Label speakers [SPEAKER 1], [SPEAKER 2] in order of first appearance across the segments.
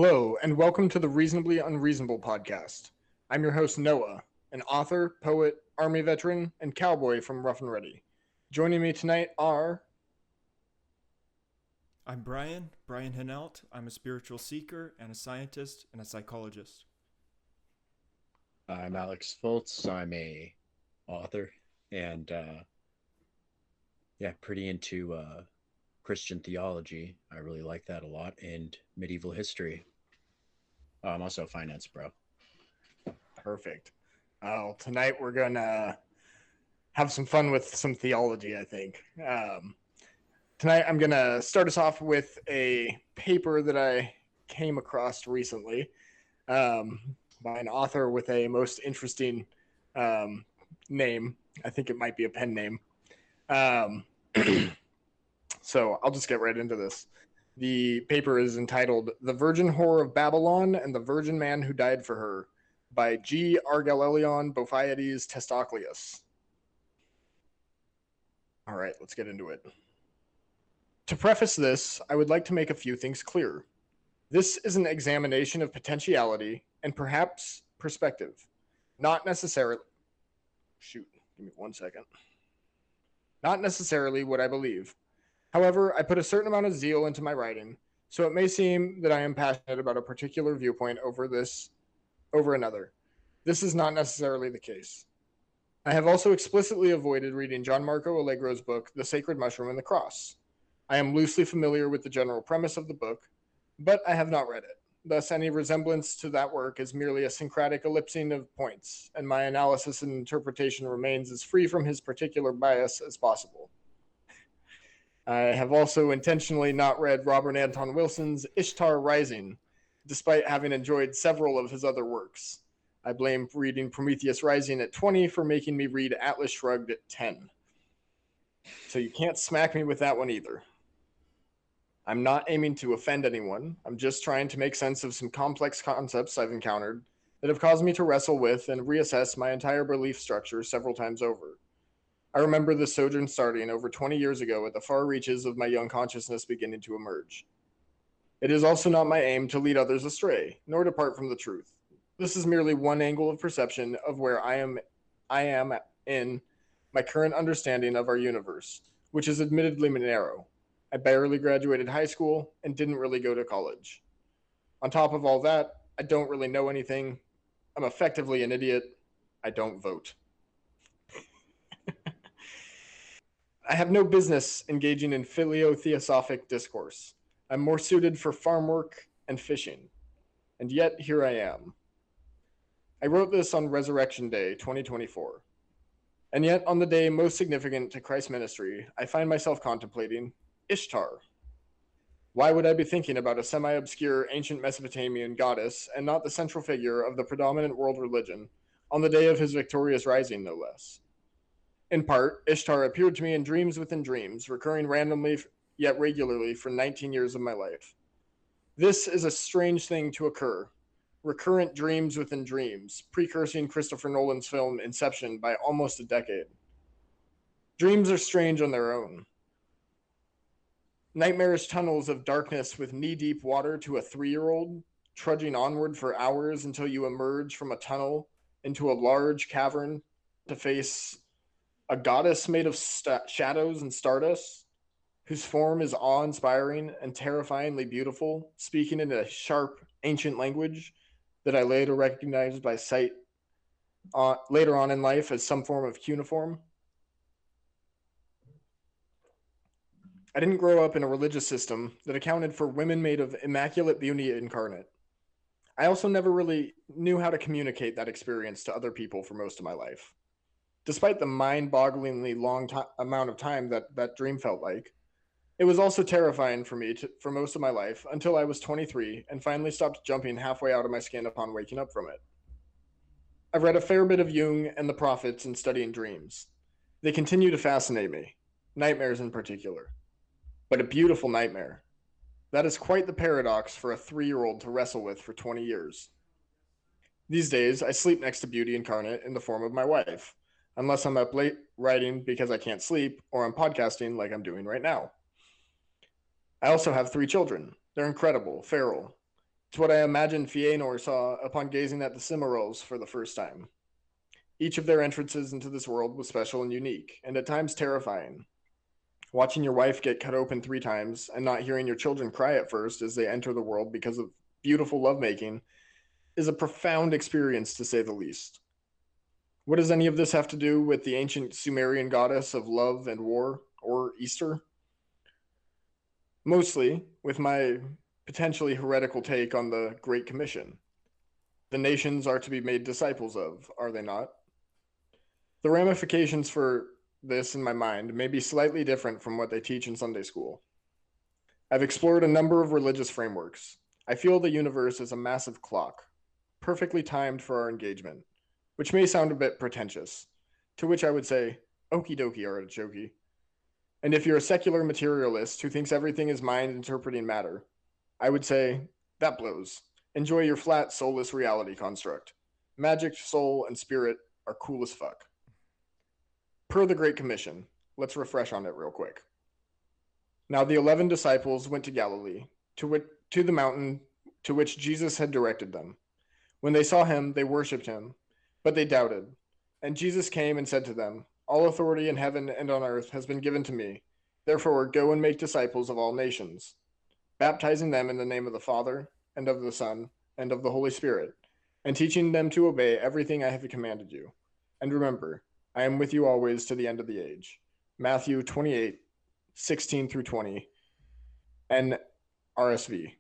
[SPEAKER 1] Hello, and welcome to the Reasonably Unreasonable podcast. I'm your host, Noah, an author, poet, Army veteran, and cowboy from Rough and Ready. Joining me tonight are...
[SPEAKER 2] I'm Brian Hinault. I'm a spiritual seeker and a scientist and a psychologist.
[SPEAKER 3] I'm Alex Foltz. I'm a author and pretty into Christian theology. I really like that a lot, and medieval history. I'm also a finance bro.
[SPEAKER 1] Perfect. Tonight we're going to have some fun with some theology, I think. Tonight I'm going to start us off with a paper that I came across recently by an author with a most interesting name. I think it might be a pen name. So I'll just get right into this. The paper is entitled The Virgin Whore of Babylon and the Virgin Man Who Died for Her by G. Argalelion Bophiades Testoclius. All right, let's get into it. To preface this, I would like to make a few things clear. This is an examination of potentiality and perhaps perspective. Not necessarily... Shoot, give me 1 second. Not necessarily what I believe. However, I put a certain amount of zeal into my writing, so it may seem that I am passionate about a particular viewpoint over another. This is not necessarily the case. I have also explicitly avoided reading John Marco Allegro's book, The Sacred Mushroom and the Cross. I am loosely familiar with the general premise of the book, but I have not read it. Thus, any resemblance to that work is merely a syncretic ellipsing of points, and my analysis and interpretation remains as free from his particular bias as possible. I have also intentionally not read Robert Anton Wilson's Ishtar Rising, despite having enjoyed several of his other works. I blame reading Prometheus Rising at 20 for making me read Atlas Shrugged at 10. So you can't smack me with that one either. I'm not aiming to offend anyone. I'm just trying to make sense of some complex concepts I've encountered that have caused me to wrestle with and reassess my entire belief structure several times over. I remember this sojourn starting over 20 years ago at the far reaches of my young consciousness beginning to emerge. It is also not my aim to lead others astray, nor depart from the truth. This is merely one angle of perception of where I am in my current understanding of our universe, which is admittedly narrow. I barely graduated high school and didn't really go to college. On top of all that, I don't really know anything. I'm effectively an idiot. I don't vote. I have no business engaging in filiotheosophic discourse. I'm more suited for farm work and fishing. And yet, here I am. I wrote this on Resurrection Day, 2024. And yet, on the day most significant to Christ's ministry, I find myself contemplating Ishtar. Why would I be thinking about a semi-obscure ancient Mesopotamian goddess and not the central figure of the predominant world religion on the day of his victorious rising, no less? In part, Ishtar appeared to me in dreams within dreams, recurring randomly yet regularly for 19 years of my life. This is a strange thing to occur. Recurrent dreams within dreams, precursing Christopher Nolan's film Inception by almost a decade. Dreams are strange on their own. Nightmarish tunnels of darkness with knee-deep water to a 3-year-old, trudging onward for hours until you emerge from a tunnel into a large cavern to face a goddess made of shadows and stardust, whose form is awe-inspiring and terrifyingly beautiful, speaking in a sharp, ancient language that I later recognized by sight later on in life as some form of cuneiform. I didn't grow up in a religious system that accounted for women made of immaculate beauty incarnate. I also never really knew how to communicate that experience to other people for most of my life. Despite the mind-bogglingly long amount of time that dream felt like, it was also terrifying for me for most of my life until I was 23 and finally stopped jumping halfway out of my skin upon waking up from it. I've read a fair bit of Jung and the prophets in studying dreams. They continue to fascinate me, nightmares in particular. But a beautiful nightmare. That is quite the paradox for a 3-year-old to wrestle with for 20 years. These days, I sleep next to beauty incarnate in the form of my wife, unless I'm up late writing because I can't sleep, or I'm podcasting like I'm doing right now. I also have 3 children. They're incredible, feral, It's what I imagine Fëanor saw upon gazing at the Cimarrols for the first time. Each of their entrances into this world was special and unique, and at times terrifying. Watching your wife get cut open 3 times and not hearing your children cry at first as they enter the world because of beautiful lovemaking is a profound experience, to say the least. What does any of this have to do with the ancient Sumerian goddess of love and war, or Easter? Mostly with my potentially heretical take on the Great Commission. The nations are to be made disciples of, are they not? The ramifications for this, in my mind, may be slightly different from what they teach in Sunday school. I've explored a number of religious frameworks. I feel the universe is a massive clock, perfectly timed for our engagement, which may sound a bit pretentious, to which I would say, okie dokie, artichoke. And if you're a secular materialist who thinks everything is mind interpreting matter, I would say, that blows. Enjoy your flat, soulless reality construct. Magic, soul, and spirit are cool as fuck. Per the Great Commission, let's refresh on it real quick. Now the 11 disciples went to Galilee, to the mountain to which Jesus had directed them. When they saw him, they worshipped him, but they doubted. And Jesus came and said to them, all authority in heaven and on earth has been given to me. Therefore, go and make disciples of all nations, baptizing them in the name of the Father, and of the Son, and of the Holy Spirit, and teaching them to obey everything I have commanded you. And remember, I am with you always to the end of the age. Matthew 28, 16 through 20, and RSV.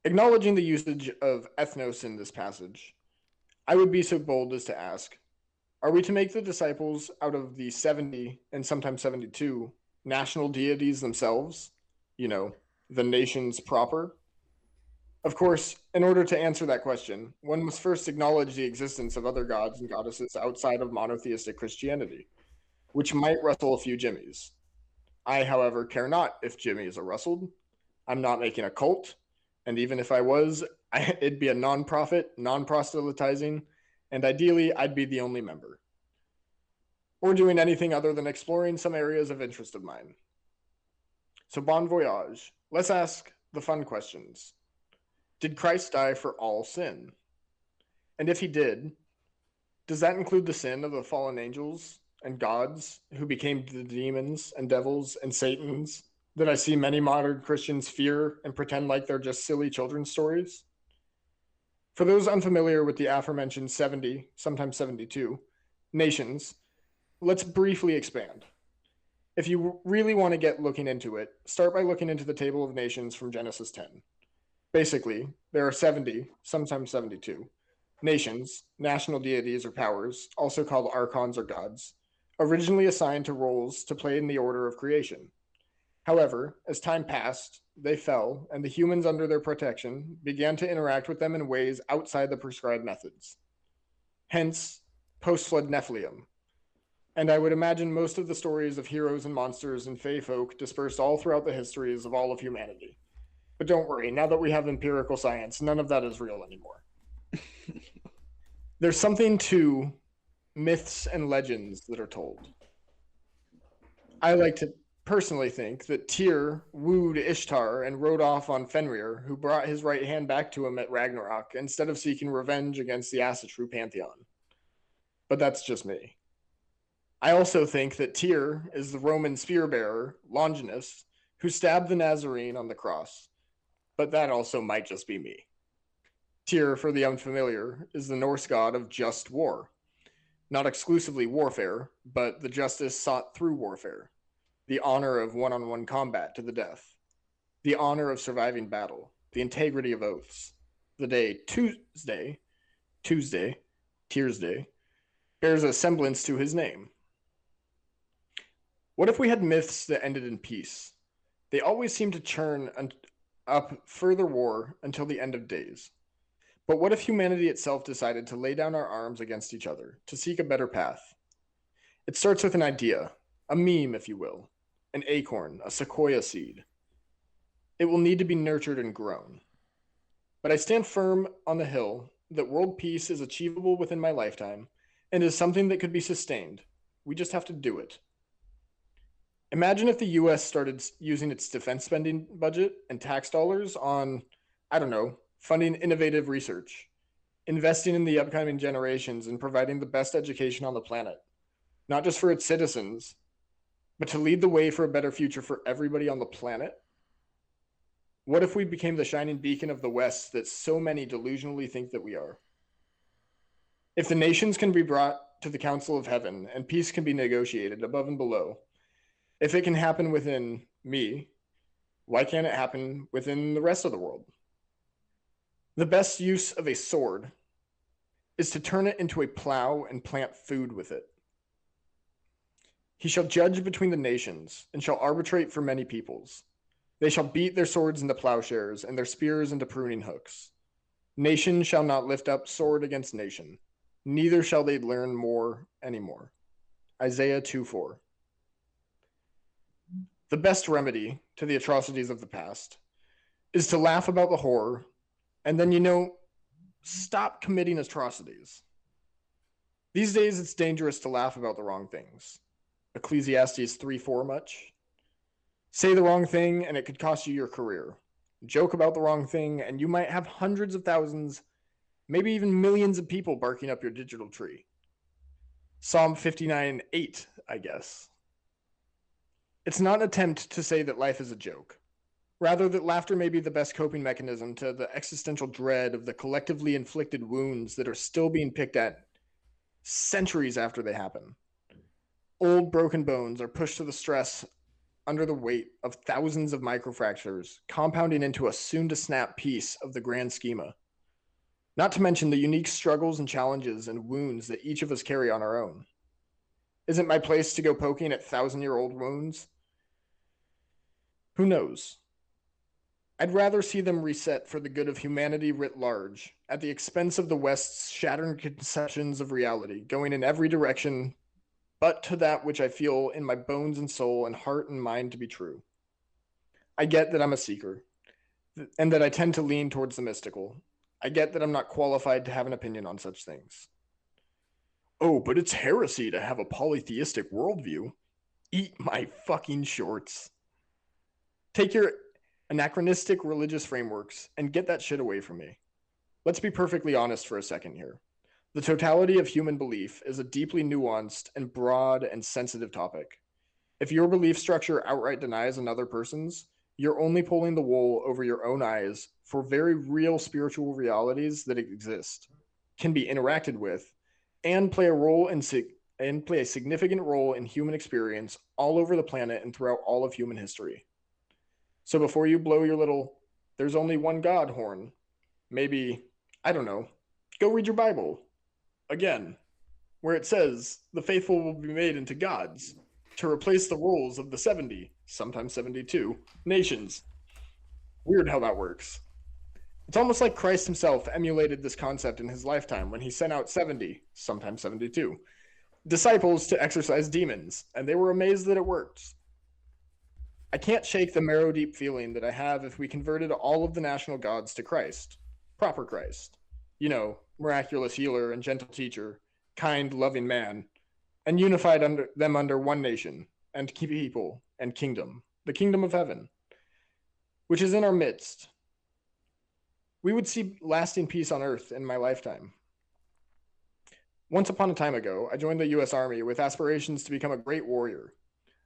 [SPEAKER 1] Acknowledging the usage of ethnos in this passage, I would be so bold as to ask, are we to make the disciples out of the 70, and sometimes 72, national deities themselves? You know, the nations proper? Of course, in order to answer that question, one must first acknowledge the existence of other gods and goddesses outside of monotheistic Christianity, which might rustle a few jimmies. I, however, care not if jimmies are rustled. I'm not making a cult, and even if I was, it'd be a non-profit, non-proselytizing, and ideally, I'd be the only member. Or doing anything other than exploring some areas of interest of mine. So bon voyage. Let's ask the fun questions. Did Christ die for all sin? And if he did, does that include the sin of the fallen angels and gods who became the demons and devils and Satans that I see many modern Christians fear and pretend like they're just silly children's stories? For those unfamiliar with the aforementioned 70, sometimes 72, nations, let's briefly expand. If you really want to get looking into it, start by looking into the table of nations from Genesis 10. Basically, there are 70, sometimes 72, nations, national deities or powers, also called archons or gods, originally assigned to roles to play in the order of creation. However, as time passed, they fell, and the humans under their protection began to interact with them in ways outside the prescribed methods. Hence, post-flood Nephilim. And I would imagine most of the stories of heroes and monsters and fae folk dispersed all throughout the histories of all of humanity. But don't worry, now that we have empirical science, none of that is real anymore. There's something to myths and legends that are told. I like to personally think that Tyr wooed Ishtar and rode off on Fenrir, who brought his right hand back to him at Ragnarok instead of seeking revenge against the Asatru pantheon. But that's just me. I also think that Tyr is the Roman spear bearer, Longinus, who stabbed the Nazarene on the cross. But that also might just be me. Tyr, for the unfamiliar, is the Norse god of just war. Not exclusively warfare, but the justice sought through warfare. The honor of one-on-one combat to the death. The honor of surviving battle. The integrity of oaths. The day Tuesday, Tyr's Day, bears a semblance to his name. What if we had myths that ended in peace? They always seem to churn up further war until the end of days. But what if humanity itself decided to lay down our arms against each other, to seek a better path? It starts with an idea, a meme, if you will, an acorn, a sequoia seed. It will need to be nurtured and grown. But I stand firm on the hill that world peace is achievable within my lifetime and is something that could be sustained. We just have to do it. Imagine if the US started using its defense spending budget and tax dollars on, I don't know, funding innovative research, investing in the upcoming generations, and providing the best education on the planet, not just for its citizens, but to lead the way for a better future for everybody on the planet. What if we became the shining beacon of the West that so many delusionally think that we are? If the nations can be brought to the council of heaven and peace can be negotiated above and below, if it can happen within me, why can't it happen within the rest of the world? The best use of a sword is to turn it into a plow and plant food with it. He shall judge between the nations and shall arbitrate for many peoples. They shall beat their swords into plowshares and their spears into pruning hooks. Nation shall not lift up sword against nation, neither shall they learn more anymore. Isaiah 2:4. The best remedy to the atrocities of the past is to laugh about the horror and then, stop committing atrocities. These days, it's dangerous to laugh about the wrong things. Ecclesiastes 3:4 much? Say the wrong thing and it could cost you your career. Joke about the wrong thing and you might have hundreds of thousands, maybe even millions of people barking up your digital tree. Psalm 59:8, I guess. It's not an attempt to say that life is a joke. Rather, that laughter may be the best coping mechanism to the existential dread of the collectively inflicted wounds that are still being picked at centuries after they happen. Old broken bones are pushed to the stress under the weight of thousands of microfractures, compounding into a soon-to-snap piece of the grand schema. Not to mention the unique struggles and challenges and wounds that each of us carry on our own. Isn't my place to go poking at thousand-year-old wounds? Who knows? I'd rather see them reset for the good of humanity writ large, at the expense of the West's shattered conceptions of reality, going in every direction but to that which I feel in my bones and soul and heart and mind to be true. I get that I'm a seeker, and that I tend to lean towards the mystical. I get that I'm not qualified to have an opinion on such things. Oh, but it's heresy to have a polytheistic worldview. Eat my fucking shorts. Take your anachronistic religious frameworks and get that shit away from me. Let's be perfectly honest for a second here. The totality of human belief is a deeply nuanced and broad and sensitive topic. If your belief structure outright denies another person's, you're only pulling the wool over your own eyes for very real spiritual realities that exist, can be interacted with, and play a significant role in human experience all over the planet and throughout all of human history. So before you blow your little "there's only one God" horn, maybe, I don't know, go read your Bible. Again, where it says the faithful will be made into gods to replace the roles of the 70, sometimes 72, nations. Weird how that works. It's almost like Christ himself emulated this concept in his lifetime when he sent out 70, sometimes 72, disciples to exorcise demons, and they were amazed that it worked. I can't shake the marrow deep feeling that I have if we converted all of the national gods to Christ, proper Christ. Miraculous healer and gentle teacher, kind, loving man, and unified them under one nation and people and kingdom, the kingdom of heaven, which is in our midst. We would see lasting peace on earth in my lifetime. Once upon a time ago, I joined the US Army with aspirations to become a great warrior.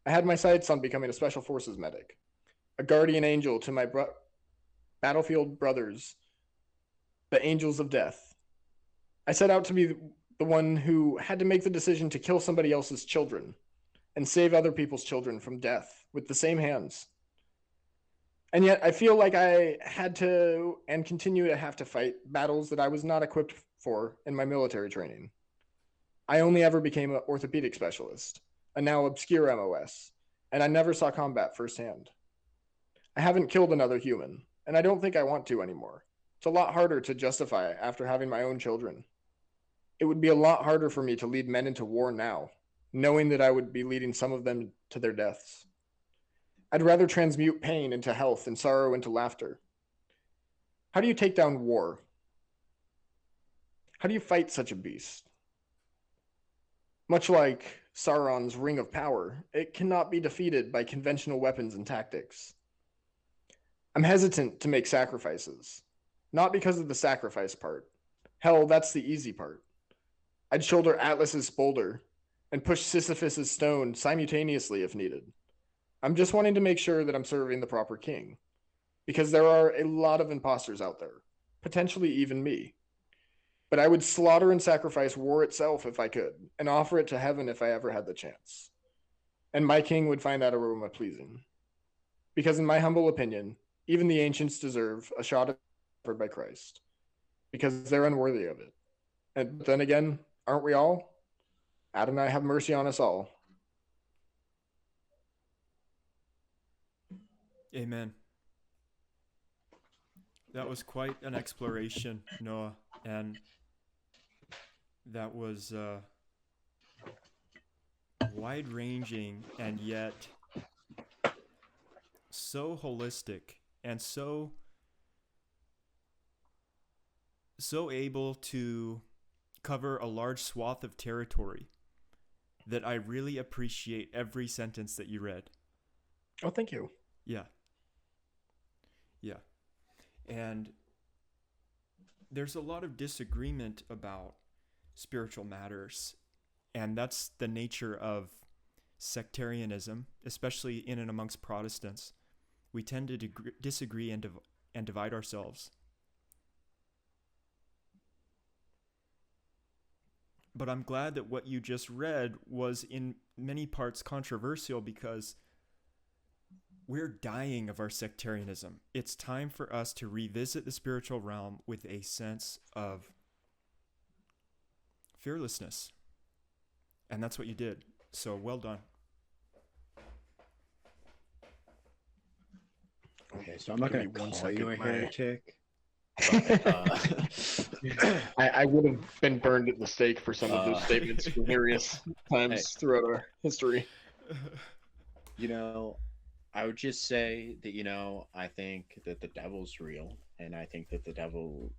[SPEAKER 1] I had my sights on becoming a special forces medic, a guardian angel to my battlefield brothers, the angels of death. I set out to be the one who had to make the decision to kill somebody else's children and save other people's children from death with the same hands. And yet I feel like I had to and continue to have to fight battles that I was not equipped for in my military training. I only ever became an orthopedic specialist, a now obscure MOS, and I never saw combat firsthand. I haven't killed another human, and I don't think I want to anymore. It's a lot harder to justify after having my own children. It would be a lot harder for me to lead men into war now, knowing that I would be leading some of them to their deaths. I'd rather transmute pain into health and sorrow into laughter. How do you take down war? How do you fight such a beast? Much like Sauron's Ring of Power, it cannot be defeated by conventional weapons and tactics. I'm hesitant to make sacrifices, not because of the sacrifice part. Hell, that's the easy part. I'd shoulder Atlas's boulder and push Sisyphus's stone simultaneously if needed. I'm just wanting to make sure that I'm serving the proper king, because there are a lot of imposters out there, potentially even me. But I would slaughter and sacrifice war itself if I could, and offer it to heaven if I ever had the chance. And my king would find that aroma pleasing. Because in my humble opinion, even the ancients deserve a shot offered by Christ, because they're unworthy of it. And then again, aren't we all? Adonai have mercy on us all.
[SPEAKER 2] Amen. That was quite an exploration, Noah, and that was wide-ranging and yet so holistic and so able to cover a large swath of territory that I really appreciate every sentence that you read.
[SPEAKER 1] Oh, thank you.
[SPEAKER 2] Yeah. And there's a lot of disagreement about spiritual matters, and that's the nature of sectarianism, especially in and amongst Protestants. We tend to disagree and divide ourselves. But I'm glad that what you just read was in many parts controversial, because we're dying of our sectarianism. It's time for us to revisit the spiritual realm with a sense of fearlessness. And that's what you did. So well done.
[SPEAKER 3] Okay, so I'm not going to call you a heretic.
[SPEAKER 1] I would have been burned at the stake for some of those statements for various times throughout our history.
[SPEAKER 3] I would just say that, I think that the devil's real, and I think that the devil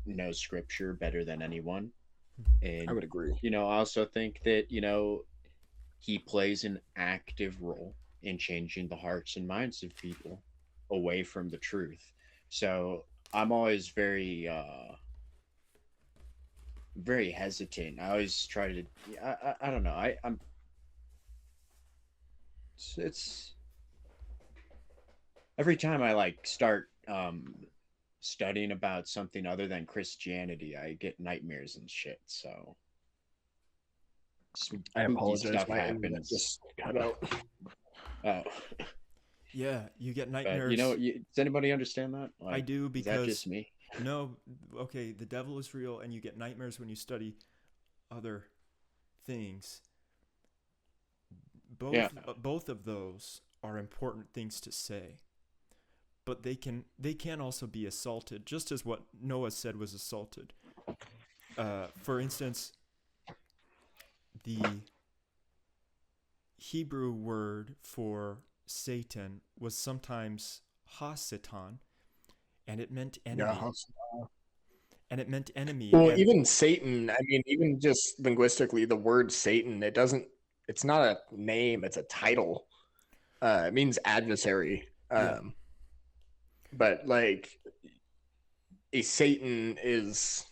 [SPEAKER 3] knows scripture better than anyone. And
[SPEAKER 1] I would agree.
[SPEAKER 3] I also think that, he plays an active role in changing the hearts and minds of people away from the truth. So I'm always very very hesitant. I always try to I don't know. It's every time I start studying about something other than Christianity, I get nightmares and shit. So
[SPEAKER 1] I apologize.
[SPEAKER 3] Stuff
[SPEAKER 1] My internet
[SPEAKER 3] happens.
[SPEAKER 1] just cut out.
[SPEAKER 3] Oh.
[SPEAKER 2] Yeah, you get nightmares.
[SPEAKER 3] But, does anybody understand that?
[SPEAKER 2] I do, because
[SPEAKER 3] is that just me?
[SPEAKER 2] No, okay, the devil is real, and you get nightmares when you study other things. Both of those are important things to say, but they can also be assaulted, just as what Noah said was assaulted. For instance, the Hebrew word for Satan was sometimes ha-satan, and it meant enemy.
[SPEAKER 1] Yeah,
[SPEAKER 2] and it meant enemy.
[SPEAKER 1] Well, even Satan, I mean, even just linguistically, the word Satan, it's not a name, it's a title. It means adversary. But a Satan is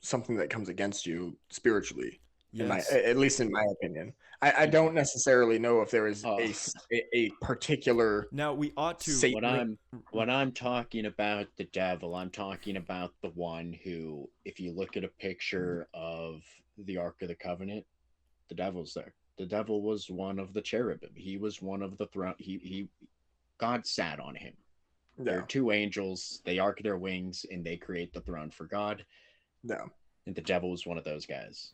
[SPEAKER 1] something that comes against you spiritually.
[SPEAKER 2] Yes.
[SPEAKER 1] At least in my opinion. I don't necessarily know if there is a particular.
[SPEAKER 2] Now we ought to.
[SPEAKER 1] Satan.
[SPEAKER 3] When I'm talking about the devil, I'm talking about the one who, if you look at a picture of the Ark of the Covenant, the devil's there. The devil was one of the cherubim. He was one of the throne. God sat on him. Yeah. There are two angels. They arc their wings and they create the throne for God.
[SPEAKER 1] No.
[SPEAKER 3] And the devil was one of those guys.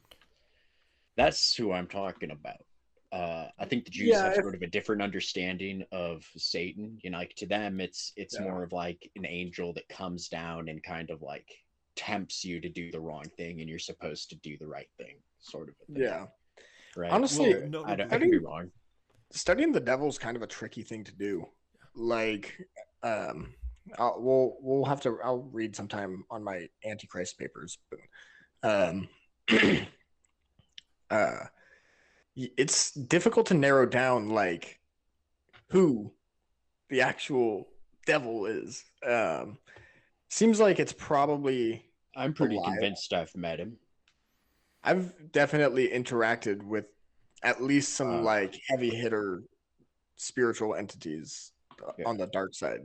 [SPEAKER 3] That's who I'm talking about. I think the Jews have sort of a different understanding of Satan. To them, it's more of like an angel that comes down and kind of tempts you to do the wrong thing, and you're supposed to do the right thing, sort of a thing.
[SPEAKER 1] Yeah.
[SPEAKER 3] Right.
[SPEAKER 1] Honestly,
[SPEAKER 3] I could be wrong.
[SPEAKER 1] Studying the devil's kind of a tricky thing to do. I'll read sometime on my Antichrist papers, but it's difficult to narrow down like who the actual devil is. Seems like it's probably
[SPEAKER 3] I'm pretty
[SPEAKER 1] Belial.
[SPEAKER 3] convinced I've met him.
[SPEAKER 1] I've definitely interacted with at least some like heavy hitter spiritual entities
[SPEAKER 3] Yeah.
[SPEAKER 1] on the dark side.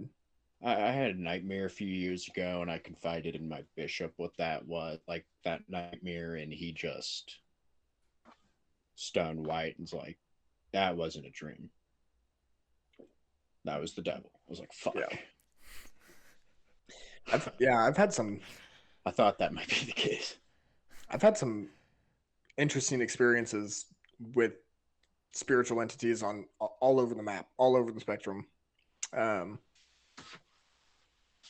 [SPEAKER 3] I had a nightmare a few years ago, and I confided in my bishop what that was, like that nightmare, and he just stone white and was like, "That wasn't a dream. That was the devil." I was like, "Fuck."
[SPEAKER 1] Yeah. I've had some
[SPEAKER 3] I thought that might be the case.
[SPEAKER 1] I've had some interesting experiences with spiritual entities on all over the map, all over the spectrum. Um,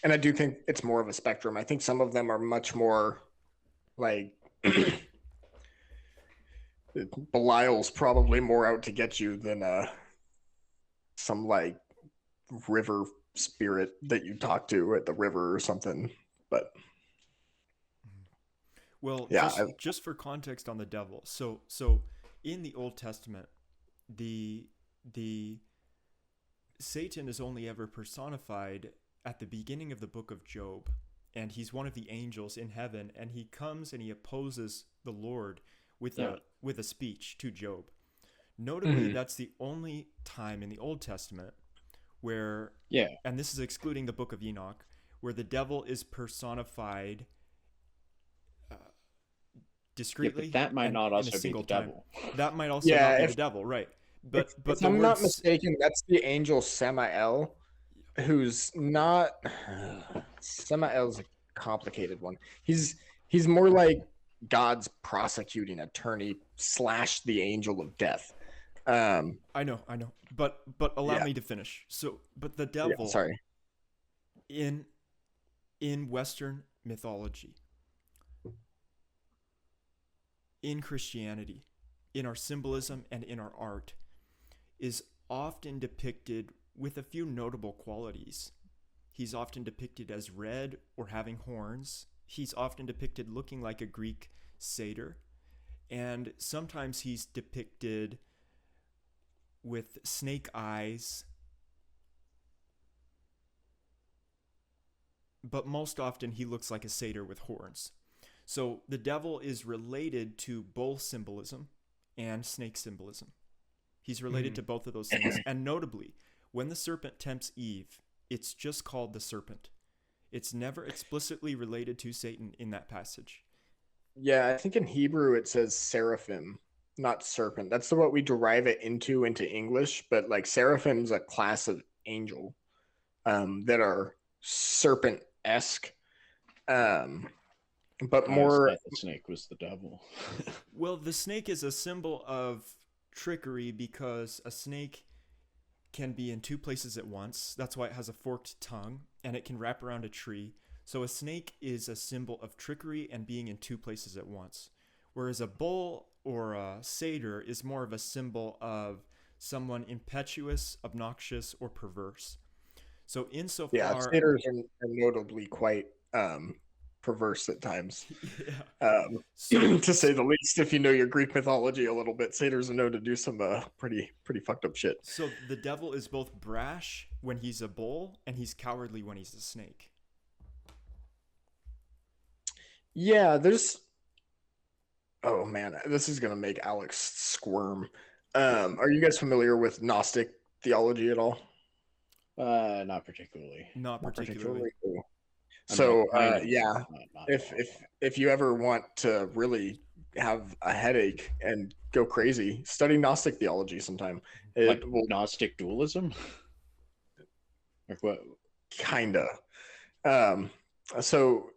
[SPEAKER 1] and I do think it's more of a spectrum. I think some of them are much more like Belial's probably more out to get you than some like river spirit that you talk to at the river or something. But
[SPEAKER 2] Well,
[SPEAKER 1] yeah,
[SPEAKER 2] just for context on the devil. So in the Old Testament, the Satan is only ever personified at the beginning of the book of Job, and he's one of the angels in heaven, and he comes and he opposes the Lord with a speech to Job. Notably, that's the only time in the Old Testament where, and this is excluding the book of Enoch, where the devil is personified discreetly.
[SPEAKER 3] Yeah, but that might not also be the devil.
[SPEAKER 2] That might also not be the devil, right? But
[SPEAKER 1] if
[SPEAKER 2] the
[SPEAKER 1] I'm not
[SPEAKER 2] words,
[SPEAKER 1] mistaken, that's the angel Samael, who's not. Samael's a complicated one. He's more like God's prosecuting attorney / the angel of death.
[SPEAKER 2] I know, but allow me to finish. So, but the devil,
[SPEAKER 1] sorry,
[SPEAKER 2] in Western mythology, in Christianity, in our symbolism and in our art, is often depicted with a few notable qualities. He's often depicted as red or having horns. He's often depicted looking like a Greek satyr. And sometimes he's depicted with snake eyes. But most often he looks like a satyr with horns. So the devil is related to bull symbolism and snake symbolism. He's related to both of those things. And notably, when the serpent tempts Eve, it's just called the serpent. It's never explicitly related to Satan in that passage.
[SPEAKER 1] Yeah, I think in Hebrew it says seraphim, not serpent. That's what we derive it into English. But like seraphim's a class of angel that are serpent-esque. But more.
[SPEAKER 3] The snake was the devil.
[SPEAKER 2] Well, the snake is a symbol of trickery because a snake can be in two places at once. That's why it has a forked tongue, and it can wrap around a tree. So a snake is a symbol of trickery and being in two places at once. Whereas a bull or a satyr is more of a symbol of someone impetuous, obnoxious, or perverse. So insofar,
[SPEAKER 1] satyrs are notably quite perverse at times, to say the least. If you know your Greek mythology a little bit, satyrs are known to do some pretty fucked up shit.
[SPEAKER 2] So the devil is both brash when he's a bull and he's cowardly when he's a snake.
[SPEAKER 1] Yeah, there's. Oh man, this is gonna make Alex squirm. Are you guys familiar with Gnostic theology at all?
[SPEAKER 3] Not particularly.
[SPEAKER 2] Not particularly.
[SPEAKER 1] So yeah, if you ever want to really have a headache and go crazy, study Gnostic theology sometime.
[SPEAKER 3] Gnostic dualism? Like what?
[SPEAKER 1] Kinda. So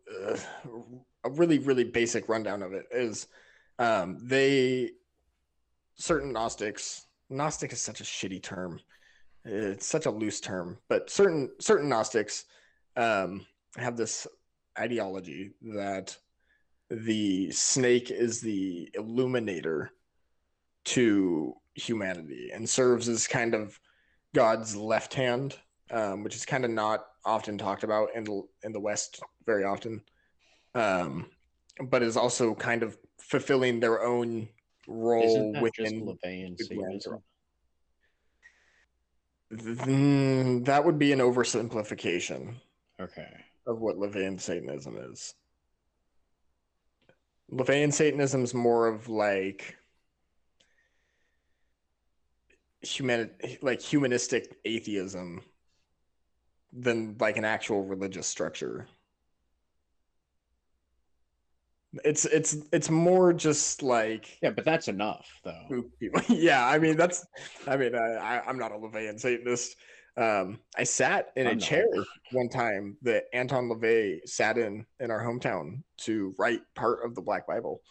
[SPEAKER 1] a really basic rundown of it is certain Gnostics. Gnostic is such a shitty term. It's such a loose term, but certain Gnostics have this ideology that the snake is the illuminator to humanity and serves as kind of God's left hand, which is kind of not often talked about in the West very often, but is also kind of fulfilling their own role
[SPEAKER 3] Isn't that just
[SPEAKER 1] within
[SPEAKER 3] LaVeyan
[SPEAKER 1] the Glenn.
[SPEAKER 3] Satanism?
[SPEAKER 1] That would be an oversimplification
[SPEAKER 3] Okay.
[SPEAKER 1] of what LaVeyan Satanism is. LaVeyan Satanism is more of like humanistic atheism than like an actual religious structure. It's more just like
[SPEAKER 3] Yeah, but that's enough, though.
[SPEAKER 1] yeah, I mean I'm not a LaVeyan Satanist. I sat in a
[SPEAKER 3] I'm not.
[SPEAKER 1] chair one time that Anton LaVey sat in our hometown to write part of the Black Bible.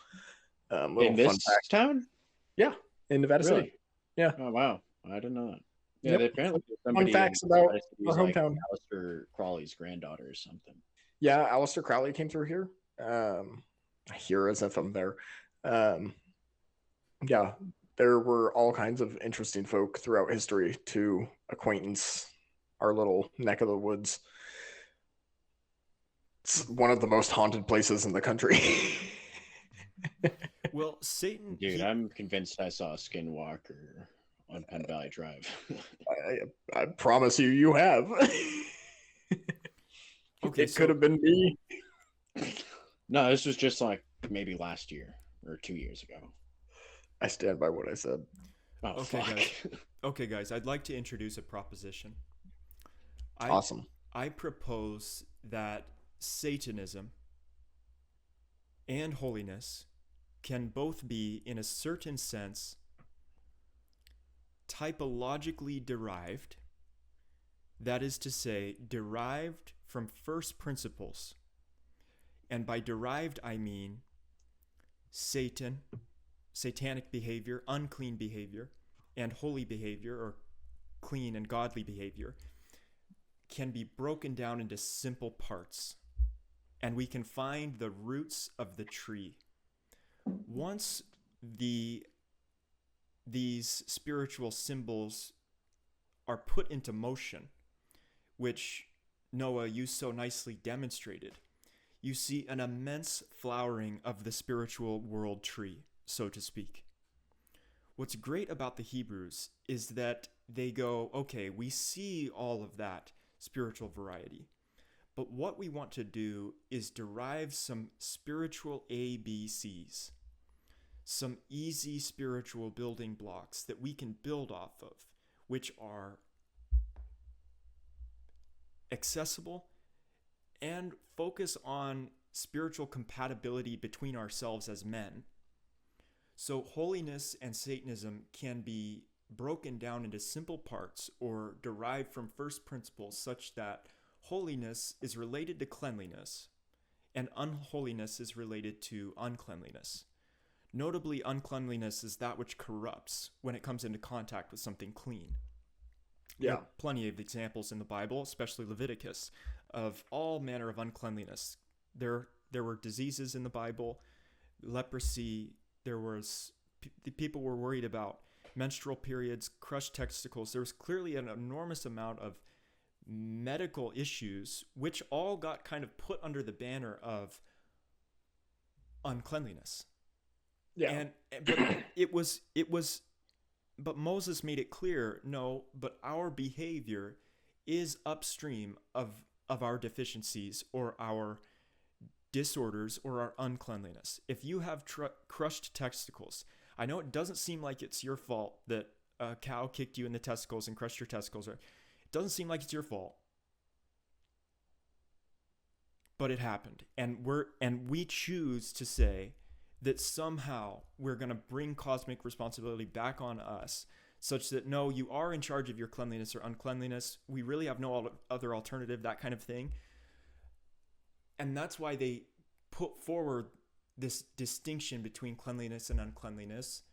[SPEAKER 1] Little
[SPEAKER 3] In
[SPEAKER 1] fun
[SPEAKER 3] this
[SPEAKER 1] fact.
[SPEAKER 3] town?
[SPEAKER 1] Yeah, in Nevada
[SPEAKER 3] Really?
[SPEAKER 1] City. Yeah.
[SPEAKER 3] Oh, wow. I didn't know that. Yeah,
[SPEAKER 1] Yep.
[SPEAKER 3] apparently there's
[SPEAKER 1] Fun
[SPEAKER 3] somebody in
[SPEAKER 1] facts about
[SPEAKER 3] Nevada City
[SPEAKER 1] our
[SPEAKER 3] who's like
[SPEAKER 1] hometown.
[SPEAKER 3] Aleister Crowley's granddaughter or something.
[SPEAKER 1] Yeah, Aleister Crowley came through here. I hear as if I'm there. Yeah, there were all kinds of interesting folk throughout history to acquaintance our little neck of the woods. It's one of the most haunted places in the country.
[SPEAKER 2] Well, Satan.
[SPEAKER 3] Dude, I'm convinced I saw a skinwalker on Penn Valley Drive.
[SPEAKER 1] I promise you, you have.
[SPEAKER 2] Okay,
[SPEAKER 1] It could have been me.
[SPEAKER 3] No, this was just like maybe last year or 2 years ago.
[SPEAKER 1] I stand by what I said.
[SPEAKER 3] Oh,
[SPEAKER 2] Okay,
[SPEAKER 3] fuck.
[SPEAKER 2] guys. Okay, guys, I'd like to introduce a proposition.
[SPEAKER 1] Awesome.
[SPEAKER 2] I propose that Satanism and holiness can both be, in a certain sense, typologically derived. That is to say, derived from first principles. And by derived, I mean Satan, satanic behavior, unclean behavior, and holy behavior, or clean and godly behavior, can be broken down into simple parts. And we can find the roots of the tree. Once these spiritual symbols are put into motion, which Noah, you so nicely demonstrated, you see an immense flowering of the spiritual world tree, so to speak. What's great about the Hebrews is that they go, okay, we see all of that spiritual variety, but what we want to do is derive some spiritual ABCs, some easy spiritual building blocks that we can build off of, which are accessible and focus on spiritual compatibility between ourselves as men. So holiness and Satanism can be broken down into simple parts or derived from first principles, such that holiness is related to cleanliness and unholiness is related to uncleanliness. Notably, uncleanliness is that which corrupts when it comes into contact with something clean. There are plenty of examples in the Bible, especially Leviticus, of all manner of uncleanliness. There were diseases in the Bible, leprosy. The people were worried about menstrual periods, crushed testicles. There was clearly an enormous amount of medical issues, which all got kind of put under the banner of uncleanliness.
[SPEAKER 1] Yeah.
[SPEAKER 2] But Moses made it clear, no, but our behavior is upstream of our deficiencies or our disorders or our uncleanliness. If you have crushed testicles, I know it doesn't seem like it's your fault that a cow kicked you in the testicles and crushed your testicles. It doesn't seem like it's your fault. But it happened. And we choose to say that somehow we're going to bring cosmic responsibility back on us, such that, no, you are in charge of your cleanliness or uncleanliness. We really have no other alternative, that kind of thing. And that's why they put forward this distinction between cleanliness and uncleanliness,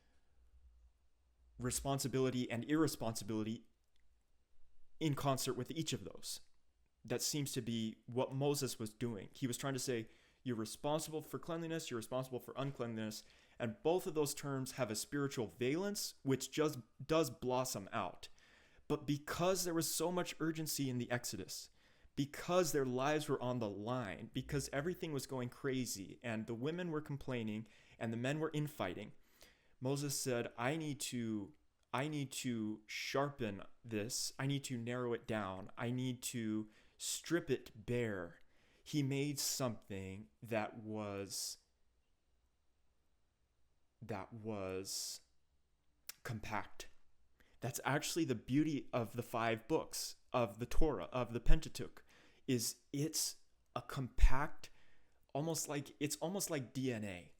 [SPEAKER 2] responsibility and irresponsibility, in concert with each of those. That seems to be what Moses was doing. He was trying to say, you're responsible for cleanliness, you're responsible for uncleanliness, and both of those terms have a spiritual valence, which just does blossom out. But because there was so much urgency in the Exodus, because their lives were on the line, because everything was going crazy, and the women were complaining, and the men were infighting, Moses said, I need to sharpen this. I need to narrow it down. I need to strip it bare. He made something that was compact. That's actually the beauty of the 5 books of the Torah, of the Pentateuch, is it's a compact, it's almost like DNA.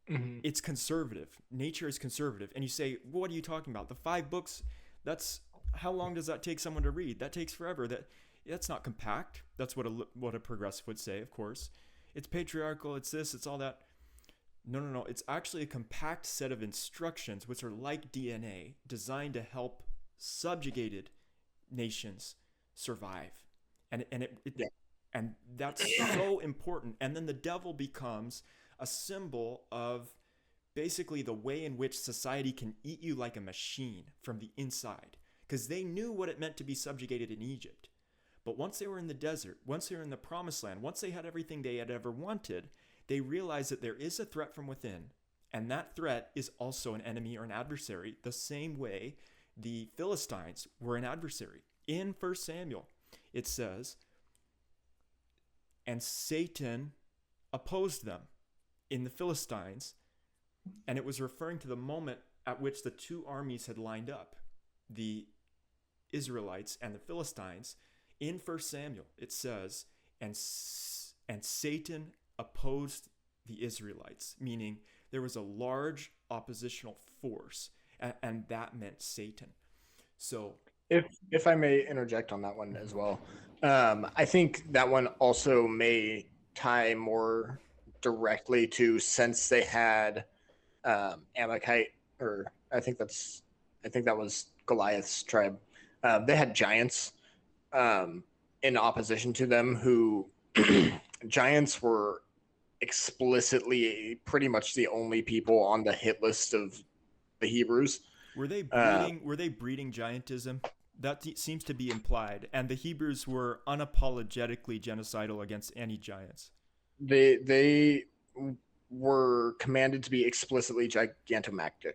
[SPEAKER 1] Mhm.
[SPEAKER 2] It's conservative. Nature is conservative. And you say, well, what are you talking about? The 5 books, that's how long does that take someone to read? That takes forever. That's not compact. That's what a progressive would say, of course. It's patriarchal, it's this, it's all that. No. It's actually a compact set of instructions which are like DNA, designed to help subjugated nations survive.
[SPEAKER 1] Yeah.
[SPEAKER 2] And that's so important. And then the devil becomes a symbol of basically the way in which society can eat you like a machine from the inside. Because they knew what it meant to be subjugated in Egypt. But once they were in the desert, once they were in the promised land, once they had everything they had ever wanted, they realized that there is a threat from within. And that threat is also an enemy or an adversary, the same way the Philistines were an adversary. In 1 Samuel, it says, and Satan opposed them in the Philistines, and it was referring to the moment at which the two armies had lined up, the Israelites and the Philistines. In 1 Samuel, it says, and Satan opposed the Israelites, meaning there was a large oppositional force, and that meant Satan. So,
[SPEAKER 1] if I may interject on that one as well, I think that one also may tie more directly to, since they had Amalekite, or I think that was Goliath's tribe. They had giants in opposition to them, who giants were explicitly pretty much the only people on the hit list of the Hebrews.
[SPEAKER 2] were they breeding giantism? That seems to be implied. And the Hebrews were unapologetically genocidal against any giants.
[SPEAKER 1] They were commanded to be explicitly gigantomactic.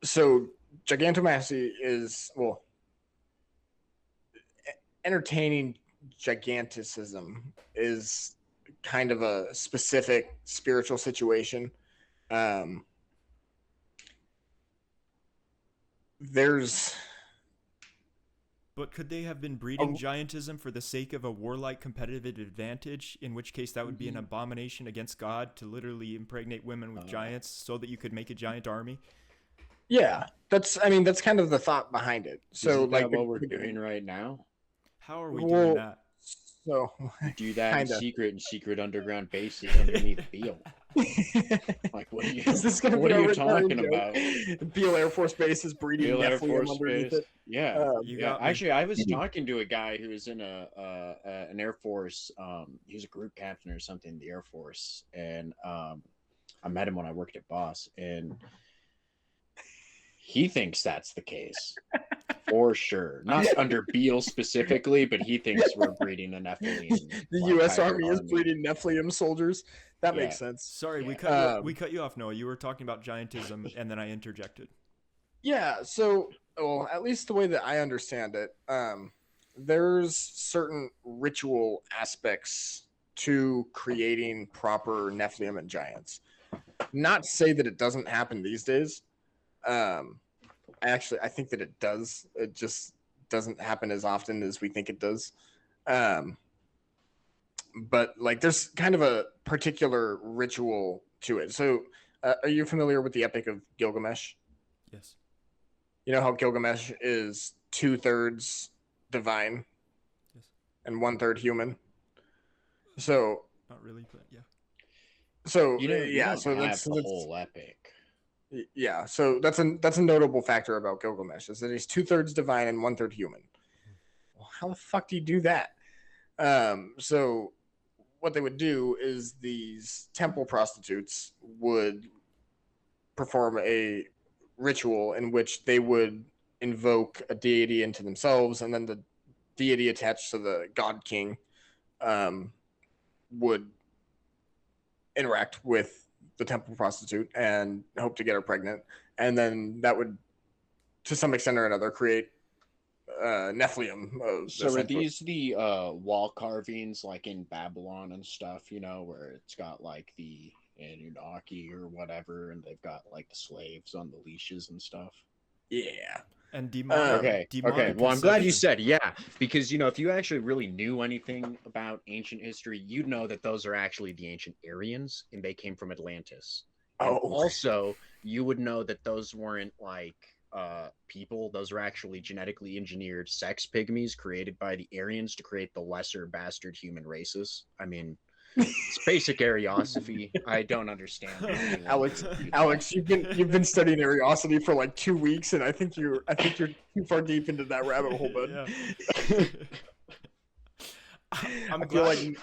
[SPEAKER 1] So gigantomasty is, well, entertaining giganticism is kind of a specific spiritual situation. There's
[SPEAKER 2] But could they have been breeding giantism for the sake of a warlike competitive advantage, in which case that would be an abomination against God to literally impregnate women with giants so that you could make a giant army?
[SPEAKER 1] Yeah, that's kind of the thought behind it. So
[SPEAKER 3] Isn't that
[SPEAKER 1] like
[SPEAKER 3] what we're doing right now?
[SPEAKER 2] How are we doing that?
[SPEAKER 1] So
[SPEAKER 3] We do that
[SPEAKER 1] kinda.
[SPEAKER 3] in secret underground bases underneath Beale. Like, what are you?
[SPEAKER 1] Is this gonna
[SPEAKER 3] What
[SPEAKER 1] be
[SPEAKER 3] are
[SPEAKER 1] a
[SPEAKER 3] you
[SPEAKER 1] recurring
[SPEAKER 3] talking
[SPEAKER 1] joke?
[SPEAKER 3] about?
[SPEAKER 1] Beale Air Force Base is breeding
[SPEAKER 3] Beale Air
[SPEAKER 1] Nephilim
[SPEAKER 3] Force
[SPEAKER 1] underneath
[SPEAKER 3] Base.
[SPEAKER 1] it.
[SPEAKER 3] Yeah,
[SPEAKER 2] You
[SPEAKER 3] yeah.
[SPEAKER 2] got me.
[SPEAKER 3] Actually, I was talking to a guy who was in an Air Force. He was a group captain or something in the Air Force, and I met him when I worked at Boss, and he thinks that's the case for sure. Not under Beale specifically, but he thinks we're breeding a Nephilim.
[SPEAKER 1] The
[SPEAKER 3] like,
[SPEAKER 1] U.S.
[SPEAKER 3] hybrid
[SPEAKER 1] Army is breeding Nephilim soldiers. That
[SPEAKER 3] Yeah.
[SPEAKER 1] makes sense.
[SPEAKER 2] Sorry, we
[SPEAKER 3] Yeah.
[SPEAKER 2] cut you off, Noah. You were talking about giantism, and then I interjected.
[SPEAKER 1] Yeah. So, well, at least the way that I understand it, there's certain ritual aspects to creating proper Nephilim and giants. Not to say that it doesn't happen these days. I think that it does. It just doesn't happen as often as we think it does. But like, there's kind of a particular ritual to it. So, are you familiar with the Epic of Gilgamesh?
[SPEAKER 2] Yes.
[SPEAKER 1] You know how Gilgamesh is 2/3 divine
[SPEAKER 2] Yes.
[SPEAKER 1] and 1/3 human. So,
[SPEAKER 2] Not really, but yeah.
[SPEAKER 1] so
[SPEAKER 3] You don't
[SPEAKER 1] so
[SPEAKER 3] have
[SPEAKER 1] that's
[SPEAKER 3] the whole epic.
[SPEAKER 1] yeah. So that's a notable factor about Gilgamesh, is that he's 2/3 divine and 1/3 human. Well, how the fuck do you do that? So what they would do is these temple prostitutes would perform a ritual in which they would invoke a deity into themselves, and then the deity attached to the god king would interact with the temple prostitute and hope to get her pregnant, and then that would, to some extent or another, create Nephilim.
[SPEAKER 3] So are these the wall carvings like in Babylon and stuff, where it's got like the Anunnaki or whatever, and they've got like the slaves on the leashes and stuff?
[SPEAKER 1] Yeah.
[SPEAKER 2] And demonic.
[SPEAKER 3] Okay. Well, I'm glad you said yeah, because if you actually really knew anything about ancient history, you'd know that those are actually the ancient Aryans, and they came from Atlantis. And also, you would know that those weren't like people; those were actually genetically engineered sex pygmies created by the Aryans to create the lesser bastard human races. I mean, it's basic Ariosophy. I don't understand.
[SPEAKER 1] Alex, you've been studying Ariosophy for like 2 weeks, and I think you're too far deep into that rabbit hole, bud.
[SPEAKER 2] Yeah.
[SPEAKER 1] I feel like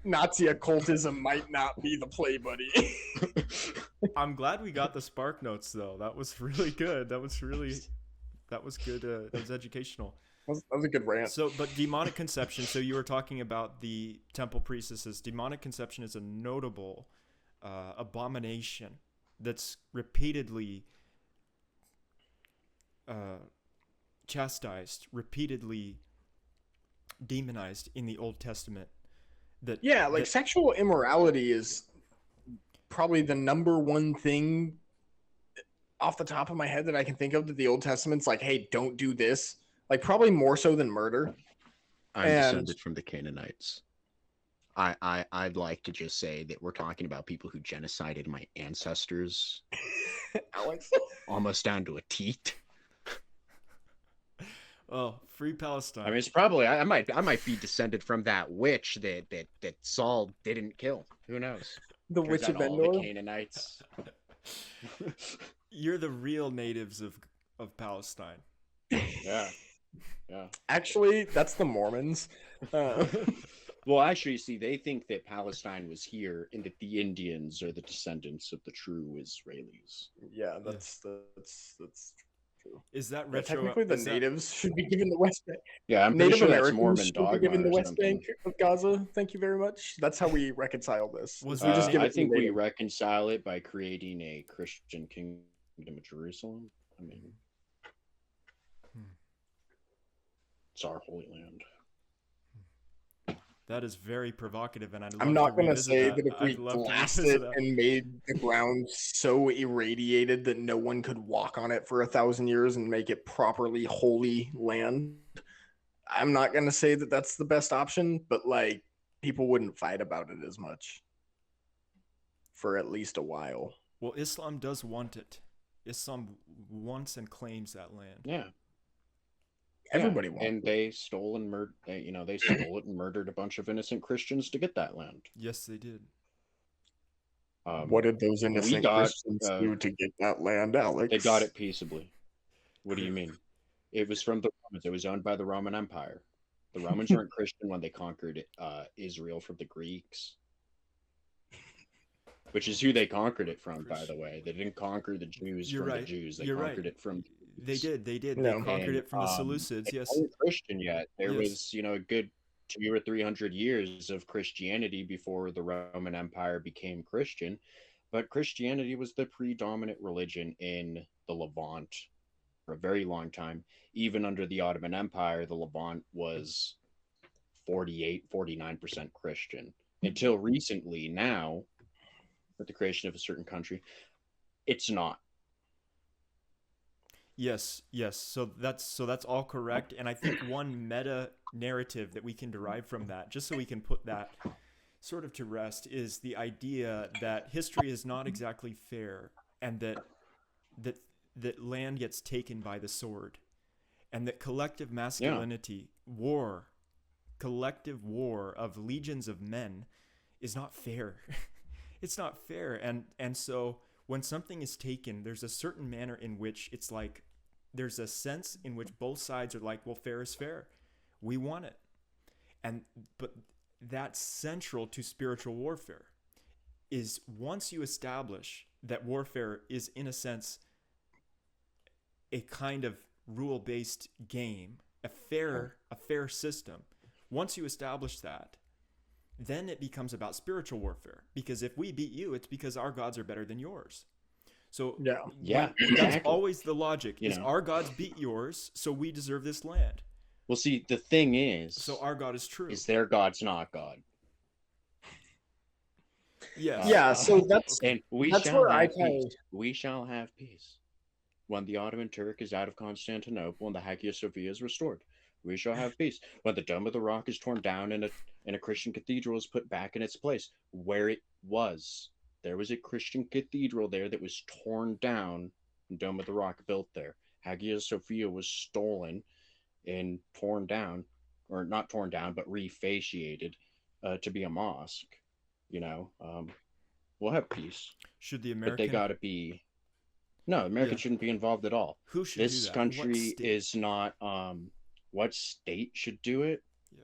[SPEAKER 1] Nazi occultism might not be the play, buddy.
[SPEAKER 2] I'm glad we got the Spark Notes though. That was really good. That was good. That was educational.
[SPEAKER 1] That was a good rant.
[SPEAKER 2] So, but demonic conception. So you were talking about the temple priestesses. Demonic conception is a notable abomination that's repeatedly chastised, repeatedly demonized in the Old Testament.
[SPEAKER 1] Sexual immorality is probably the number one thing off the top of my head that I can think of that the Old Testament's like, hey, don't do this. Like, probably more so than murder.
[SPEAKER 3] I'm descended from the Canaanites. I'd like to just say that we're talking about people who genocided my ancestors.
[SPEAKER 1] Alex,
[SPEAKER 3] almost down to a teat.
[SPEAKER 2] Oh, free Palestine.
[SPEAKER 3] I mean, it's probably I might be descended from that witch that Saul didn't kill. Who knows?
[SPEAKER 1] The witch of
[SPEAKER 3] Endor. The Canaanites.
[SPEAKER 2] You're the real natives of Palestine.
[SPEAKER 3] Yeah.
[SPEAKER 1] Actually, that's the Mormons.
[SPEAKER 3] Well, actually, see, they think that Palestine was here and that the Indians are the descendants of the true Israelis.
[SPEAKER 1] Yeah, that's true.
[SPEAKER 2] Is that retro?
[SPEAKER 1] Technically, the natives should be given the West Bank.
[SPEAKER 3] Yeah, I'm
[SPEAKER 1] Native
[SPEAKER 3] pretty sure
[SPEAKER 1] Americans
[SPEAKER 3] that's Mormon
[SPEAKER 1] should
[SPEAKER 3] dogma
[SPEAKER 1] be given the
[SPEAKER 3] or
[SPEAKER 1] West
[SPEAKER 3] something.
[SPEAKER 1] Bank of Gaza. Thank you very much. That's how we reconcile this.
[SPEAKER 3] I think we reconcile it by creating a Christian kingdom of Jerusalem. I mean, it's our holy land.
[SPEAKER 2] That is very provocative, and
[SPEAKER 1] I'm not going to say that if we blasted it and made the ground so irradiated that no one could walk on it for 1,000 years and make it properly holy land, I'm not going to say that that's the best option, but like people wouldn't fight about it as much for at least a while.
[SPEAKER 2] Well, Islam does want it. Islam wants and claims that land.
[SPEAKER 3] Yeah.
[SPEAKER 1] Everybody wants
[SPEAKER 3] and they stole and murdered. They stole it and murdered a bunch of innocent Christians to get that land.
[SPEAKER 2] Yes, they did.
[SPEAKER 1] What did those innocent Christians do to get that land, Alex?
[SPEAKER 3] They got it peaceably. What do you mean? It was from the Romans. It was owned by the Roman Empire. The Romans weren't Christian when they conquered Israel from the Greeks, which is who they conquered it from, by the way. They didn't conquer the Jews the Jews. They conquered it from.
[SPEAKER 2] They did.
[SPEAKER 1] No.
[SPEAKER 2] They conquered it from the Seleucids. Yes.
[SPEAKER 3] They weren't Christian yet. There was, a good 200 or 300 years of Christianity before the Roman Empire became Christian. But Christianity was the predominant religion in the Levant for a very long time. Even under the Ottoman Empire, the Levant was 49% Christian. Until recently, now, with the creation of a certain country, it's not.
[SPEAKER 2] Yes. So that's all correct, and I think one meta narrative that we can derive from that, just so we can put that sort of to rest, is the idea that history is not exactly fair, and that land gets taken by the sword, and that collective masculinity, collective war of legions of men, is not fair. It's not fair, and so when something is taken, there's a certain manner in which it's like, there's a sense in which both sides are like, well, fair is fair. We want it. But that's central to spiritual warfare, is once you establish that warfare is, in a sense, a kind of rule-based game, a fair system. Once you establish that, then it becomes about spiritual warfare. Because if we beat you, it's because our gods are better than yours. So
[SPEAKER 1] Yeah.
[SPEAKER 3] Yeah,
[SPEAKER 2] that's
[SPEAKER 3] exactly.
[SPEAKER 2] always the logic.
[SPEAKER 3] You
[SPEAKER 2] Is
[SPEAKER 3] know.
[SPEAKER 2] our gods beat yours, so we deserve this land.
[SPEAKER 3] Well, see, the thing
[SPEAKER 2] So our God is true.
[SPEAKER 3] is their God's not God.
[SPEAKER 2] Yes.
[SPEAKER 1] Yeah, so that's
[SPEAKER 3] And we
[SPEAKER 1] that's
[SPEAKER 3] shall
[SPEAKER 1] where I
[SPEAKER 3] have
[SPEAKER 1] kind
[SPEAKER 3] peace.
[SPEAKER 1] of
[SPEAKER 3] We shall have peace. When the Ottoman Turk is out of Constantinople and the Hagia Sophia is restored, we shall have peace. When the Dome of the Rock is torn down and a Christian cathedral is put back in its place where it was. There was a Christian cathedral there that was torn down and Dome of the Rock built there. Hagia Sophia was stolen and torn down, or not torn down, but refasciated to be a mosque. You know, we'll have peace,
[SPEAKER 2] Should the
[SPEAKER 3] but they
[SPEAKER 2] American
[SPEAKER 3] got to be. No, America
[SPEAKER 2] Yeah.
[SPEAKER 3] shouldn't be involved at all.
[SPEAKER 2] Who should do
[SPEAKER 3] This
[SPEAKER 2] that? What
[SPEAKER 3] country
[SPEAKER 2] state?
[SPEAKER 3] is not. What state should do it?
[SPEAKER 2] Yeah.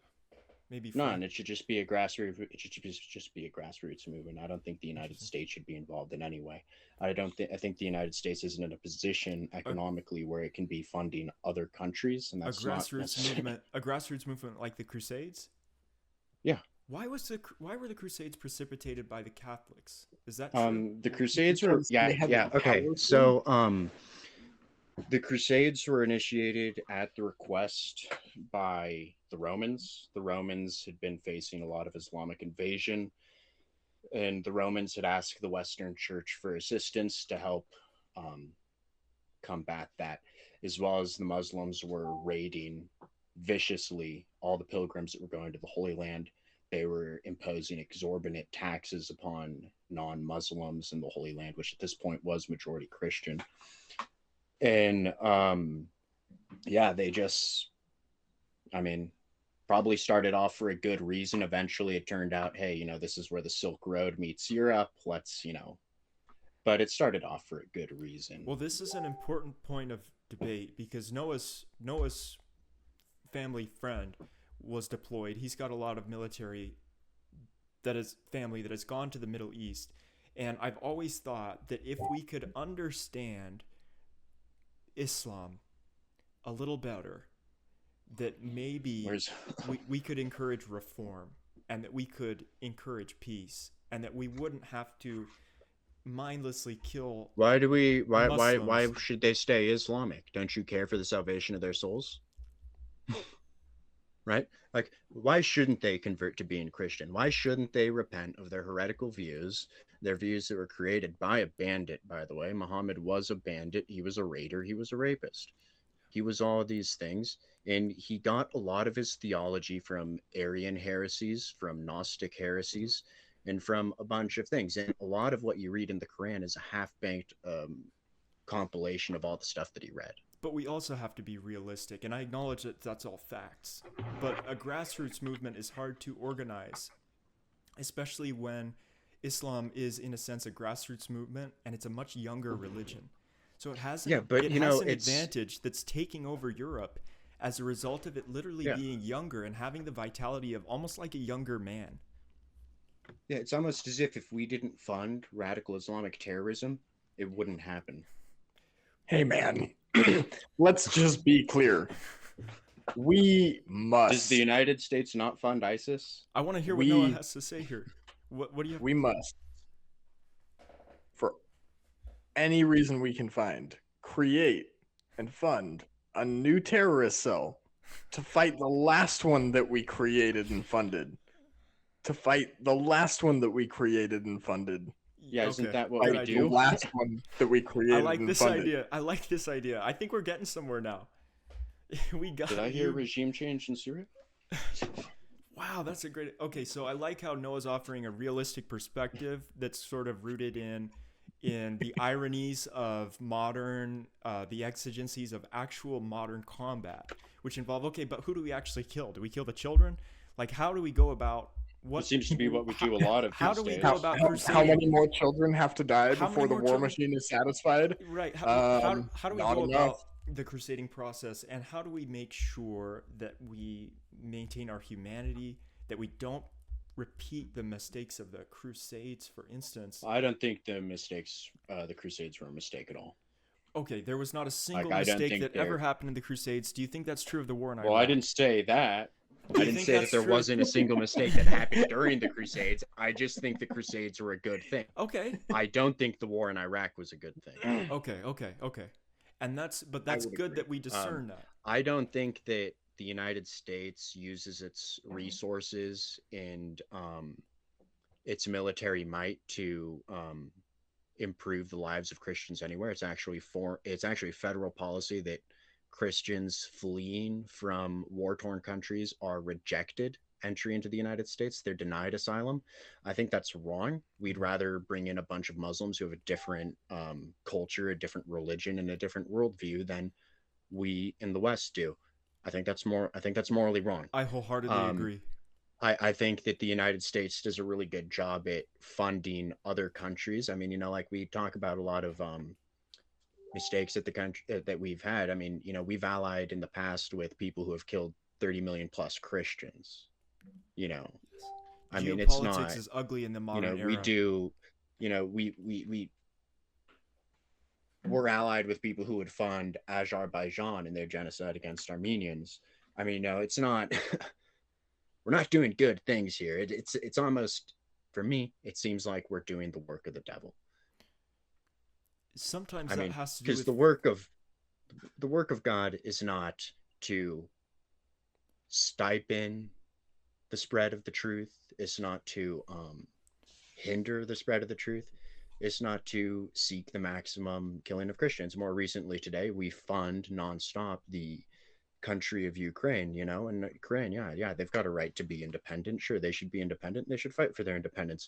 [SPEAKER 2] Maybe
[SPEAKER 3] None. It should just be a grassroots. It should just be a grassroots movement. I don't think the United States should be involved in any way. I don't think. I think the United States isn't in a position economically where it can be funding other countries, and
[SPEAKER 2] a
[SPEAKER 3] that's not
[SPEAKER 2] grassroots movement, a grassroots movement like the Crusades?
[SPEAKER 3] Yeah.
[SPEAKER 2] Why were the Crusades precipitated by the Catholics? Is that true?
[SPEAKER 3] The Crusades were
[SPEAKER 1] because they had the
[SPEAKER 3] okay.
[SPEAKER 1] power to.
[SPEAKER 3] So the Crusades were initiated at the request by the Romans. The Romans had been facing a lot of Islamic invasion, and the Romans had asked the Western Church for assistance to help combat that, as well as the Muslims were raiding viciously all the pilgrims that were going to the Holy Land. They were imposing exorbitant taxes upon non-Muslims in the Holy Land, which at this point was majority Christian. And yeah, they just, I mean, probably started off for a good reason. Eventually it turned out, hey, you know, this is where the Silk Road meets Europe. Let's, you know, but it started off for a good reason.
[SPEAKER 2] Well, this is an important point of debate because Noah's family friend was deployed. He's got a lot of military family that has gone to the Middle East. And I've always thought that if we could understand Islam a little better, that maybe we could encourage reform and that we could encourage peace and that we wouldn't have to mindlessly kill
[SPEAKER 3] Why
[SPEAKER 2] Muslims.
[SPEAKER 3] should they stay Islamic? Don't you care for the salvation of their souls? Right? Like, why shouldn't they convert to being Christian? Why shouldn't they repent of their heretical views, their views that were created by a bandit, by the way? Muhammad was a bandit. He was a raider. He was a rapist. He was all of these things. And he got a lot of his theology from Arian heresies, from Gnostic heresies, and from a bunch of things. And a lot of what you read in the Quran is a half-baked compilation of all the stuff that he read.
[SPEAKER 2] But we also have to be realistic, and I acknowledge that that's all facts. But a grassroots movement is hard to organize, especially when Islam is, in a sense, a grassroots movement, and it's a much younger religion. So it has an advantage that's taking over Europe as a result of it literally being younger and having the vitality of almost like a younger man.
[SPEAKER 3] Yeah, it's almost as if we didn't fund radical Islamic terrorism, it wouldn't happen.
[SPEAKER 1] Hey, man. Let's just be clear. We must.
[SPEAKER 3] Does the United States not fund ISIS?
[SPEAKER 2] I want to hear what Noah has to say here. What do you have?
[SPEAKER 1] We must, for any reason we can find, create and fund a new terrorist cell to fight the last one that we created and funded. To fight the last one that we created and funded.
[SPEAKER 3] Yeah, isn't that what we do?
[SPEAKER 1] The last one that we created and funded.
[SPEAKER 2] I like this idea. I think we're getting somewhere now.
[SPEAKER 3] Did I hear regime change in Syria?
[SPEAKER 2] Wow, that's a great. Okay, so I like how Noah's offering a realistic perspective that's sort of rooted in the ironies of modern, the exigencies of actual modern combat, which involve, okay, but who do we actually kill? Do we kill the children? Like, how do we go about what?
[SPEAKER 3] It seems to be what we do a lot of.
[SPEAKER 2] How do we go about crusading?
[SPEAKER 1] How many more children have to die before the war machine is satisfied?
[SPEAKER 2] Right. How do we go about
[SPEAKER 1] the
[SPEAKER 2] crusading process, and how do we make sure that we maintain our humanity, that we don't repeat the mistakes of the Crusades, for instance?
[SPEAKER 3] I don't think the Crusades were a mistake at all.
[SPEAKER 2] Okay, there was not a single mistake that ever happened in the Crusades. Do you think that's true of the war in Iraq?
[SPEAKER 3] Well, I didn't say that.
[SPEAKER 2] Do
[SPEAKER 3] I
[SPEAKER 2] you
[SPEAKER 3] didn't
[SPEAKER 2] think
[SPEAKER 3] say that
[SPEAKER 2] that's
[SPEAKER 3] there
[SPEAKER 2] true?
[SPEAKER 3] wasn't a single mistake that happened during the Crusades. I just think the Crusades were a good thing.
[SPEAKER 2] Okay.
[SPEAKER 3] I don't think the war in Iraq was a good thing.
[SPEAKER 2] Okay. And
[SPEAKER 1] I
[SPEAKER 2] that's
[SPEAKER 1] would
[SPEAKER 2] good
[SPEAKER 1] agree.
[SPEAKER 2] that we discern that.
[SPEAKER 3] I don't think that the United States uses its resources and its military might to improve the lives of Christians anywhere. It's actually federal policy that Christians fleeing from war-torn countries are rejected entry into the United States. They're denied asylum. I think that's wrong. We'd rather bring in a bunch of Muslims who have a different culture, a different religion, and a different worldview than we in the West do. I think that's morally wrong.
[SPEAKER 2] I wholeheartedly
[SPEAKER 3] Um,
[SPEAKER 2] agree.
[SPEAKER 3] I think that the United States does a really good job at funding other countries. I mean, like we talk about a lot of mistakes that the country that we've had. I mean, we've allied in the past with people who have killed 30 million plus Christians. You know, I mean, it's
[SPEAKER 2] Geopolitics
[SPEAKER 3] not.
[SPEAKER 2] is ugly in the modern
[SPEAKER 3] We
[SPEAKER 2] era.
[SPEAKER 3] do. We're allied with people who would fund Azerbaijan in their genocide against Armenians. I mean, no, it's not. We're not doing good things here. It's almost, for me, it seems like we're doing the work of the devil.
[SPEAKER 2] Sometimes
[SPEAKER 3] I
[SPEAKER 2] that
[SPEAKER 3] mean,
[SPEAKER 2] has to do
[SPEAKER 3] because
[SPEAKER 2] with
[SPEAKER 3] the work of God is not to stipend the spread of the truth. It's not to hinder the spread of the truth. It's not to seek the maximum killing of Christians. More recently today, we fund nonstop the country of Ukraine, and Ukraine, yeah, they've got a right to be independent. Sure, they should be independent. They should fight for their independence.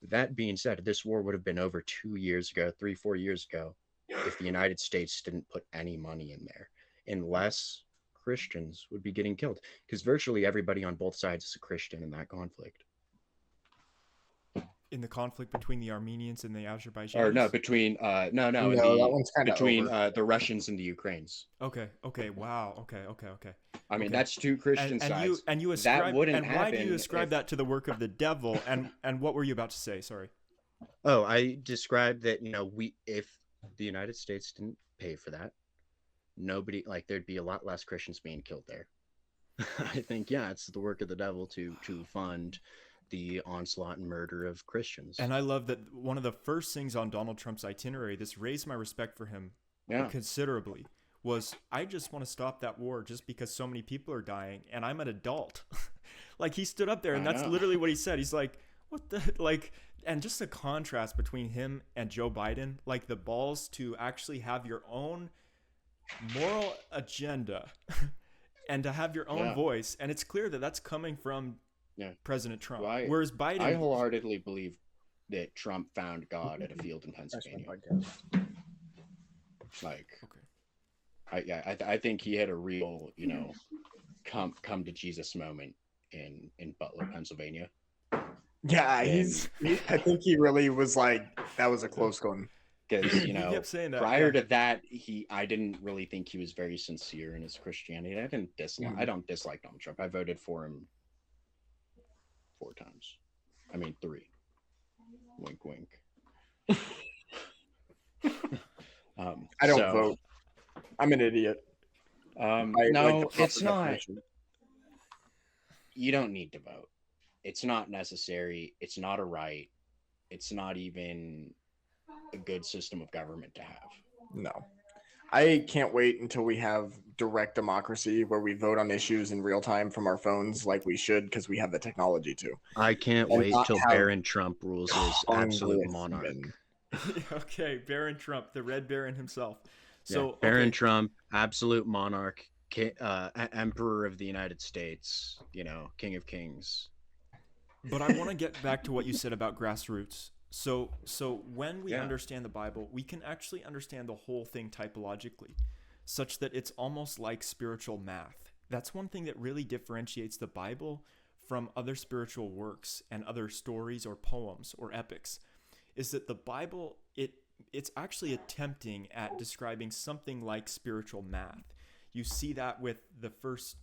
[SPEAKER 3] That being said, this war would have been over 2 years ago, 3, 4 years ago, if the United States didn't put any money in there, unless Christians would be getting killed, because virtually everybody on both sides is a Christian in that conflict.
[SPEAKER 2] in the conflict between the Armenians and the Azerbaijanis.
[SPEAKER 3] Or no, between
[SPEAKER 1] No, that one's kind of
[SPEAKER 3] between
[SPEAKER 1] over.
[SPEAKER 3] the Russians and the Ukrainians.
[SPEAKER 2] Okay. Wow. Okay.
[SPEAKER 3] I mean,
[SPEAKER 2] Okay.
[SPEAKER 3] that's two Christian sides.
[SPEAKER 2] And you ascribe
[SPEAKER 3] that wouldn't
[SPEAKER 2] and
[SPEAKER 3] happen.
[SPEAKER 2] why do you ascribe that to the work of the devil? And what were you about to say? Sorry.
[SPEAKER 3] Oh, I described that, if the United States didn't pay for that, nobody, like, there'd be a lot less Christians being killed there. I think, yeah, it's the work of the devil to fund the onslaught and murder of Christians.
[SPEAKER 2] And I love that one of the first things on Donald Trump's itinerary, this raised my respect for him considerably, was I just want to stop that war just because so many people are dying and I'm an adult. Like, he stood up there and that's literally what he said. He's like, what the, like, and just the contrast between him and Joe Biden, like the balls to actually have your own moral agenda and to have your own voice. And it's clear that that's coming from President Trump.
[SPEAKER 3] Well,
[SPEAKER 2] whereas Biden,
[SPEAKER 3] I wholeheartedly believe that Trump found God at a field in Pennsylvania. Like, okay. I think he had a real, come to Jesus moment in Butler, Pennsylvania.
[SPEAKER 1] Yeah, I think he really was like, that was a close one.
[SPEAKER 3] Because,
[SPEAKER 2] he kept saying that,
[SPEAKER 3] prior to that, I didn't really think he was very sincere in his Christianity. I don't dislike Donald Trump. I voted for him 4 times. I mean, 3. Wink, wink.
[SPEAKER 1] I don't vote. I'm an idiot.
[SPEAKER 3] No, it's not. Definition. You don't need to vote. It's not necessary. It's not a right. It's not even a good system of government to have.
[SPEAKER 1] No. I can't wait until we have direct democracy where we vote on issues in real time from our phones like we should, because we have the technology to.
[SPEAKER 3] I can't wait till Baron Trump rules as absolute monarch.
[SPEAKER 2] Okay, Baron Trump, the Red Baron himself. So
[SPEAKER 3] Baron Trump, absolute monarch, emperor of the United States, king of kings.
[SPEAKER 2] But I want to get back to what you said about grassroots. So when we understand the Bible, we can actually understand the whole thing typologically, such that it's almost like spiritual math. That's one thing that really differentiates the Bible from other spiritual works and other stories or poems or epics, is that the Bible, it's actually attempting at describing something like spiritual math. You see that with the first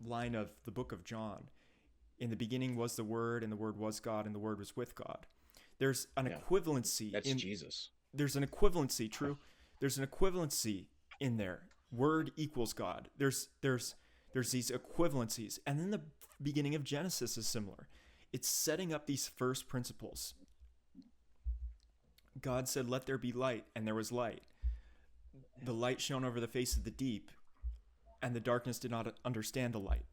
[SPEAKER 2] line of the book of John. In the beginning was the Word, and the Word was God, and the Word was with God. There's an equivalency.
[SPEAKER 3] That's Jesus.
[SPEAKER 2] There's an equivalency, true. There's an equivalency in there. Word equals God. There's There's these equivalencies. And then the beginning of Genesis is similar. It's setting up these first principles. God said, "Let there be light," and there was light. The light shone over the face of the deep, and the darkness did not understand the light.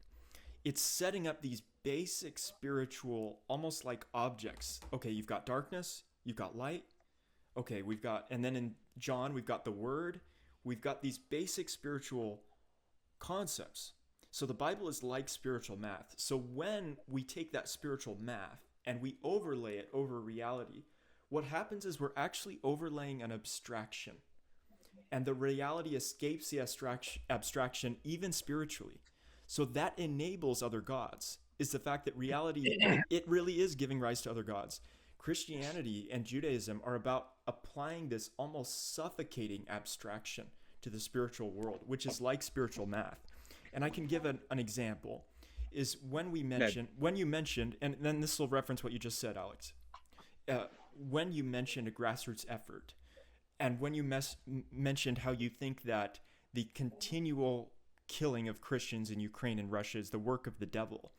[SPEAKER 2] It's setting up these basic spiritual, almost like objects. Okay, you've got darkness, you've got light. Okay, and then in John, we've got the Word. We've got these basic spiritual concepts. So the Bible is like spiritual math. So when we take that spiritual math and we overlay it over reality, what happens is we're actually overlaying an abstraction. And the reality escapes the abstraction even spiritually. So that enables other gods, is the fact that reality, it really is giving rise to other gods. Christianity and Judaism are about applying this almost suffocating abstraction to the spiritual world, which is like spiritual math. And I can give an example, is when you mentioned, and then this will reference what you just said, Alex, when you mentioned a grassroots effort, and when you mentioned how you think that the continual killing of Christians in Ukraine and Russia is the work of the devil,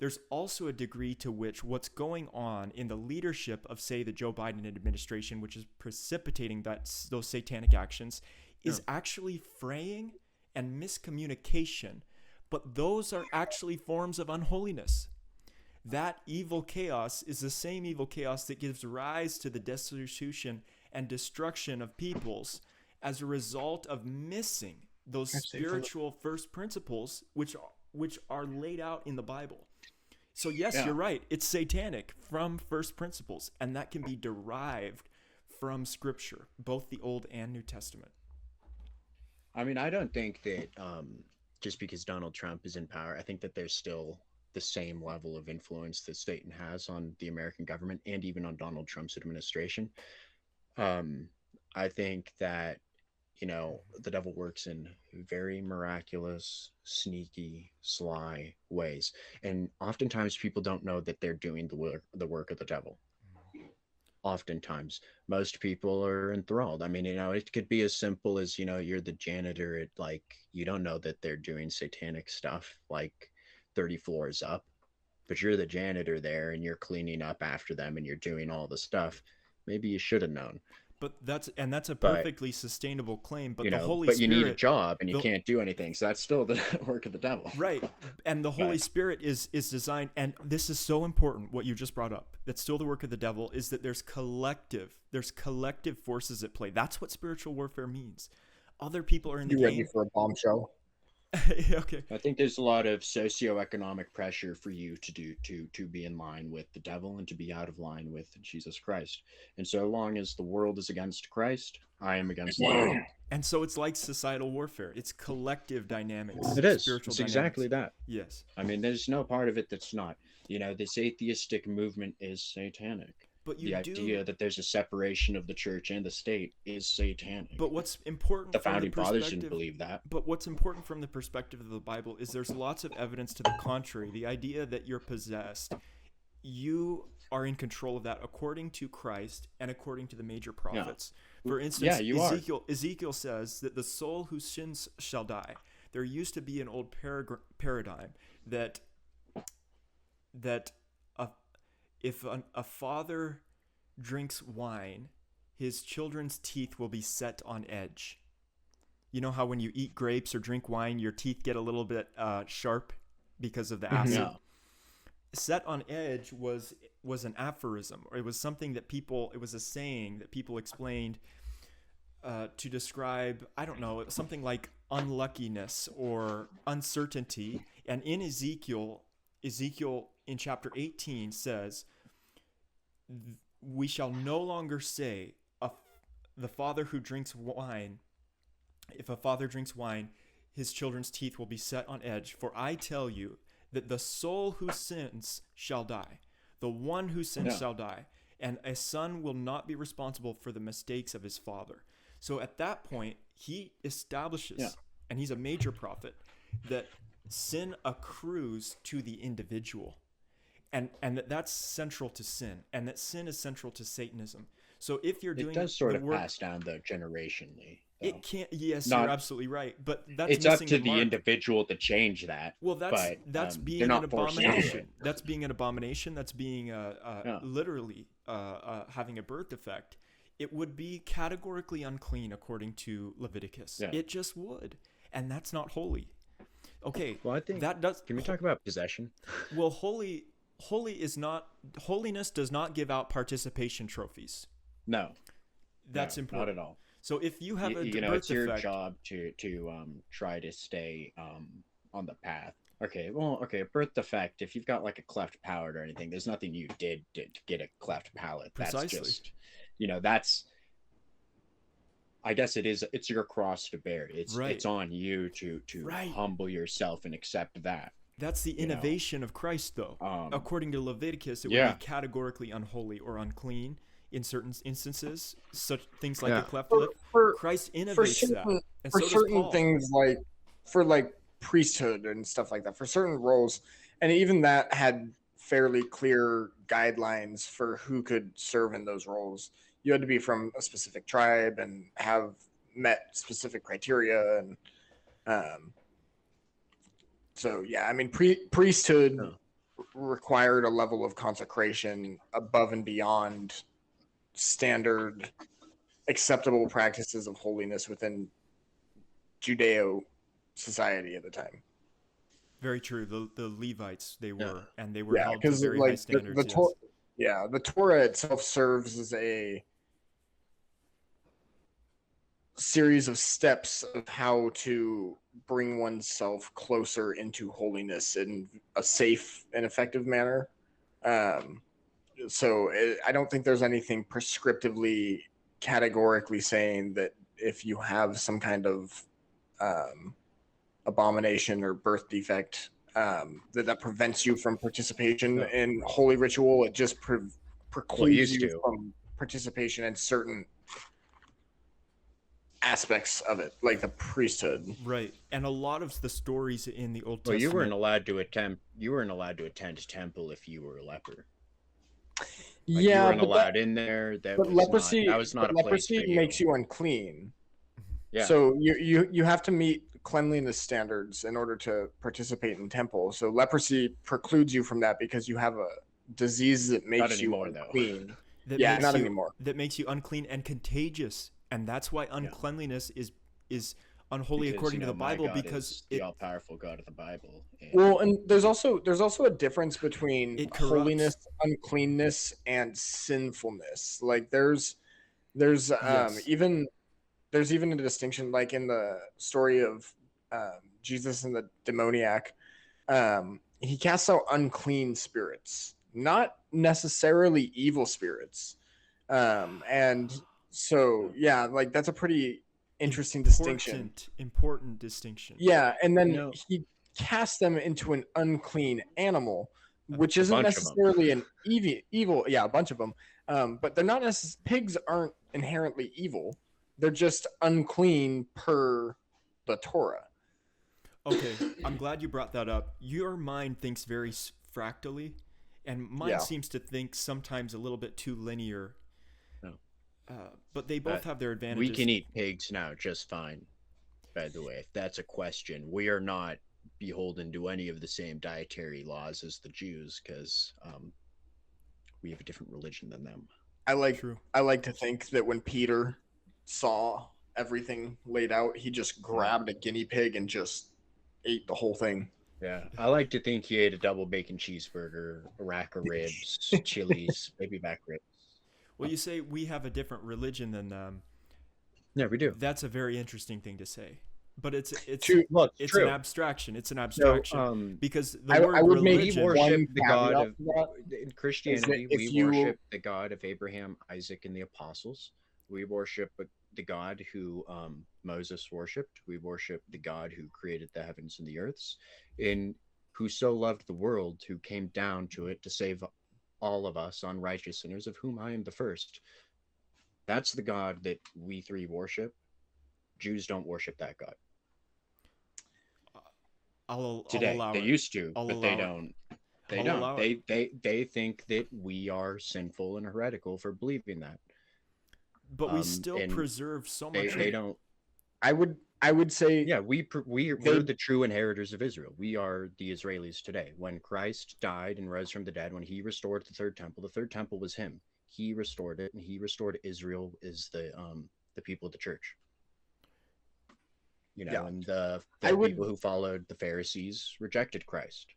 [SPEAKER 2] there's also a degree to which what's going on in the leadership of, say, the Joe Biden administration, which is precipitating those satanic actions, is actually fraying and miscommunication. But those are actually forms of unholiness. That evil chaos is the same evil chaos that gives rise to the destitution and destruction of peoples as a result of missing those spiritual first principles which are laid out in the Bible. So yes, you're right. It's satanic from first principles, and that can be derived from Scripture, both the Old and New Testament.
[SPEAKER 3] I mean, I don't think that just because Donald Trump is in power, I think that there's still the same level of influence that Satan has on the American government and even on Donald Trump's administration. I think that, the devil works in very miraculous, sneaky, sly ways. And oftentimes people don't know that they're doing the work of the devil. Oftentimes, most people are enthralled. I mean, it could be as simple as, you're the janitor at you don't know that they're doing satanic stuff 30 floors up, but you're the janitor there and you're cleaning up after them and you're doing all the stuff. Maybe you should have known.
[SPEAKER 2] But that's a perfectly sustainable claim. But the Holy
[SPEAKER 3] But
[SPEAKER 2] Spirit,
[SPEAKER 3] you need a job and you can't do anything, so that's still the work of the devil.
[SPEAKER 2] Right. And the Holy Spirit is designed, and this is so important. What you just brought up, that's still the work of the devil, is that there's collective forces at play. That's what spiritual warfare means. Other people are in the game.
[SPEAKER 1] You ready for a bombshell?
[SPEAKER 2] Okay.
[SPEAKER 3] I think there's a lot of socioeconomic pressure for you to be in line with the devil and to be out of line with Jesus Christ. And so long as the world is against Christ, I am against the world.
[SPEAKER 2] And so it's like societal warfare. It's collective dynamics.
[SPEAKER 3] It is.
[SPEAKER 2] Spiritual
[SPEAKER 3] it's
[SPEAKER 2] dynamics.
[SPEAKER 3] Exactly that.
[SPEAKER 2] Yes.
[SPEAKER 3] I mean, there's no part of it that's not. This atheistic movement is satanic.
[SPEAKER 2] But
[SPEAKER 3] the idea that there's a separation of the church and the state is satanic.
[SPEAKER 2] But what's important,
[SPEAKER 3] the founding fathers didn't believe that.
[SPEAKER 2] But what's important from the perspective of the Bible is there's lots of evidence to the contrary. The idea that you're possessed, you are in control of that according to Christ and according to the major prophets. Yeah. For instance, Ezekiel says that the soul who sins shall die. There used to be an old paradigm that if a father drinks wine, his children's teeth will be set on edge. You know how when you eat grapes or drink wine, your teeth get a little bit sharp because of the acid? Yeah. Set on edge was an aphorism, or it was something that it was a saying that people explained to describe, I don't know, something like unluckiness or uncertainty. And in Ezekiel in chapter 18 says, we shall no longer say the father who drinks wine, if a father drinks wine, his children's teeth will be set on edge. For I tell you that the soul who sins shall die. The one who sins shall die. And a son will not be responsible for the mistakes of his father. So at that point, he establishes, and he's a major prophet, that sin accrues to the individual. And that's central to sin, and that sin is central to Satanism. So if you're doing
[SPEAKER 3] it does sort of pass down though generationally.
[SPEAKER 2] It can't. Yes,
[SPEAKER 3] Not-
[SPEAKER 2] you're absolutely right. But that's
[SPEAKER 3] It's up
[SPEAKER 2] missing
[SPEAKER 3] to
[SPEAKER 2] the
[SPEAKER 3] the
[SPEAKER 2] mark.
[SPEAKER 3] individual to change that.
[SPEAKER 2] Well, that's
[SPEAKER 3] They're
[SPEAKER 2] being an
[SPEAKER 3] not forced to do it.
[SPEAKER 2] abomination. That's being an abomination. That's being
[SPEAKER 3] Yeah.
[SPEAKER 2] literally having a birth defect. It would be categorically unclean according to Leviticus.
[SPEAKER 3] Yeah.
[SPEAKER 2] It just would, and that's not holy. Okay,
[SPEAKER 3] Well, I think
[SPEAKER 2] that does.
[SPEAKER 3] Can we talk about possession?
[SPEAKER 2] Well, holy is not holiness. Does not give out participation trophies.
[SPEAKER 3] No,
[SPEAKER 2] That's
[SPEAKER 3] no,
[SPEAKER 2] important.
[SPEAKER 3] Not at all.
[SPEAKER 2] So if you have a
[SPEAKER 3] You know,
[SPEAKER 2] birth
[SPEAKER 3] it's your
[SPEAKER 2] defect,
[SPEAKER 3] job to try to stay on the path. Okay, well, okay, birth defect. If you've got like a cleft palate or anything, there's nothing you did to get a cleft palate.
[SPEAKER 2] Precisely.
[SPEAKER 3] That's just, that's. I guess it's your cross to bear. It's
[SPEAKER 2] Right.
[SPEAKER 3] on you to
[SPEAKER 2] Right.
[SPEAKER 3] humble yourself and accept that.
[SPEAKER 2] that's the
[SPEAKER 3] you know.
[SPEAKER 2] innovation of Christ, though. According to Leviticus, it would
[SPEAKER 3] Yeah.
[SPEAKER 2] be categorically unholy or unclean in certain instances, such things like
[SPEAKER 3] Yeah.
[SPEAKER 2] a cleft
[SPEAKER 1] For,
[SPEAKER 2] lip.
[SPEAKER 1] for,
[SPEAKER 2] Christ
[SPEAKER 1] for
[SPEAKER 2] innovates that,
[SPEAKER 1] certain,
[SPEAKER 2] and
[SPEAKER 1] for
[SPEAKER 2] so does
[SPEAKER 1] certain
[SPEAKER 2] Paul.
[SPEAKER 1] things like priesthood and stuff like that, for certain roles, and even that had fairly clear guidelines for who could serve in those roles. You had to be from a specific tribe and have met specific criteria, and so yeah, I mean, priesthood
[SPEAKER 3] Yeah.
[SPEAKER 1] required a level of consecration above and beyond standard acceptable practices of holiness within Judeo society at the time.
[SPEAKER 2] Very true. The Levites, they were,
[SPEAKER 3] Yeah.
[SPEAKER 2] and they were
[SPEAKER 1] Yeah,
[SPEAKER 2] held to
[SPEAKER 1] because
[SPEAKER 2] very high
[SPEAKER 1] like
[SPEAKER 2] standards.
[SPEAKER 1] the
[SPEAKER 2] yes.
[SPEAKER 1] Torah, yeah, the Torah itself serves as a series of steps of how to bring oneself closer into holiness in a safe and effective manner. I don't think there's anything prescriptively, categorically saying that if you have some kind of abomination or birth defect, that prevents you from participation
[SPEAKER 3] No.
[SPEAKER 1] in holy ritual. It just precludes
[SPEAKER 3] used
[SPEAKER 1] you
[SPEAKER 3] to.
[SPEAKER 1] from participation in certain aspects of it, like the priesthood.
[SPEAKER 2] Right, and a lot of the stories in the Old
[SPEAKER 3] Well,
[SPEAKER 2] Testament.
[SPEAKER 3] you weren't allowed to attend temple if you were a leper. Like, you
[SPEAKER 1] Yeah,
[SPEAKER 3] weren't
[SPEAKER 1] but
[SPEAKER 3] allowed in there. That
[SPEAKER 1] but
[SPEAKER 3] was
[SPEAKER 1] leprosy,
[SPEAKER 3] not. That was not a place
[SPEAKER 1] leprosy
[SPEAKER 3] for you.
[SPEAKER 1] makes you unclean.
[SPEAKER 3] Yeah.
[SPEAKER 1] So you have to meet cleanliness standards in order to participate in temple. So leprosy precludes you from that because you have a disease that makes you
[SPEAKER 3] anymore, though.
[SPEAKER 1] unclean.
[SPEAKER 2] that
[SPEAKER 1] Yeah,
[SPEAKER 2] makes
[SPEAKER 1] not
[SPEAKER 2] you,
[SPEAKER 1] anymore.
[SPEAKER 2] That makes you unclean and contagious, and that's why uncleanliness is unholy
[SPEAKER 3] Because,
[SPEAKER 2] according to the
[SPEAKER 3] my
[SPEAKER 2] Bible,
[SPEAKER 3] God
[SPEAKER 2] because
[SPEAKER 3] is the all-powerful God of the Bible. And
[SPEAKER 1] Well, and there's also a difference between
[SPEAKER 2] It corrupts.
[SPEAKER 1] holiness, uncleanness, and sinfulness. Like there's
[SPEAKER 2] Yes.
[SPEAKER 1] even a distinction, like in the story of Jesus and the demoniac. He casts out unclean spirits, not necessarily evil spirits. And so yeah, like that's a pretty interesting distinction.
[SPEAKER 2] Important distinction.
[SPEAKER 1] Yeah, and then
[SPEAKER 3] No.
[SPEAKER 1] he casts them into an unclean animal, which
[SPEAKER 3] A
[SPEAKER 1] isn't
[SPEAKER 3] bunch of 'em.
[SPEAKER 1] necessarily an evil. Yeah, a bunch of them. But they're not necessarily, pigs aren't inherently evil. They're just unclean per the Torah.
[SPEAKER 2] Okay, I'm glad you brought that up. Your mind thinks very fractally, and mine
[SPEAKER 1] Yeah.
[SPEAKER 2] seems to think sometimes a little bit too linear.
[SPEAKER 3] No.
[SPEAKER 2] But they both have their advantages.
[SPEAKER 3] we can eat pigs now just fine. By the way, if that's a question, we are not beholden to any of the same dietary laws as the Jews because we have a different religion than them.
[SPEAKER 1] I like
[SPEAKER 2] True.
[SPEAKER 1] to think that when Peter saw everything laid out, he just grabbed a guinea pig and just ate the whole thing.
[SPEAKER 3] Yeah, I like to think he ate a double bacon cheeseburger, a rack of ribs, chilies, baby back ribs.
[SPEAKER 2] Well, you say we have a different religion than them.
[SPEAKER 3] Yeah, we do.
[SPEAKER 2] That's a very interesting thing to say. But it's
[SPEAKER 3] Look,
[SPEAKER 2] it's
[SPEAKER 3] true.
[SPEAKER 2] an abstraction. It's an abstraction because the word
[SPEAKER 1] I would make
[SPEAKER 3] We
[SPEAKER 2] religion.
[SPEAKER 1] one
[SPEAKER 3] worship the God
[SPEAKER 1] caveat
[SPEAKER 3] of
[SPEAKER 1] to that.
[SPEAKER 3] in Christianity.
[SPEAKER 1] if
[SPEAKER 3] We
[SPEAKER 1] you-
[SPEAKER 3] worship the God of Abraham, Isaac, and the apostles. We worship the God who Moses worshipped. We worship the God who created the heavens and the earths, and who so loved the world, who came down to it to save all of us unrighteous sinners, of whom I am the first. That's the God that we three worship. Jews don't worship that God
[SPEAKER 2] I'll
[SPEAKER 3] today.
[SPEAKER 2] allow
[SPEAKER 3] They
[SPEAKER 2] it.
[SPEAKER 3] used to,
[SPEAKER 2] I'll
[SPEAKER 3] but they
[SPEAKER 2] allow it.
[SPEAKER 3] don't. They
[SPEAKER 2] I'll
[SPEAKER 3] don't.
[SPEAKER 2] allow it.
[SPEAKER 3] They think that we are sinful and heretical for believing that.
[SPEAKER 2] But we still
[SPEAKER 3] and
[SPEAKER 2] preserve so much.
[SPEAKER 3] They don't.
[SPEAKER 1] I would say
[SPEAKER 3] Yeah, we're
[SPEAKER 1] they
[SPEAKER 3] the true inheritors of Israel. We are the Israelis today. When Christ died and rose from the dead, when he restored the third temple was him. He restored it, and he restored Israel is the people of the church. You know,
[SPEAKER 1] yeah.
[SPEAKER 3] and the
[SPEAKER 1] I would
[SPEAKER 3] people who followed the Pharisees rejected Christ.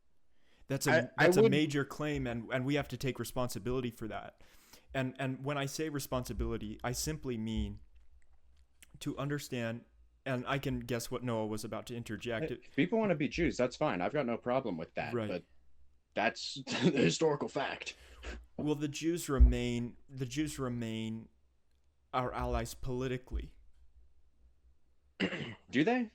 [SPEAKER 2] That's
[SPEAKER 1] I
[SPEAKER 2] a
[SPEAKER 1] would
[SPEAKER 2] major claim, and we have to take responsibility for that. And when I say responsibility, I simply mean to understand. And I can guess what Noah was about to interject.
[SPEAKER 3] If people want to be Jews, that's fine. I've got no problem with that.
[SPEAKER 2] Right.
[SPEAKER 3] But that's the historical fact.
[SPEAKER 2] Well, the Jews remain our allies politically.
[SPEAKER 3] Do they?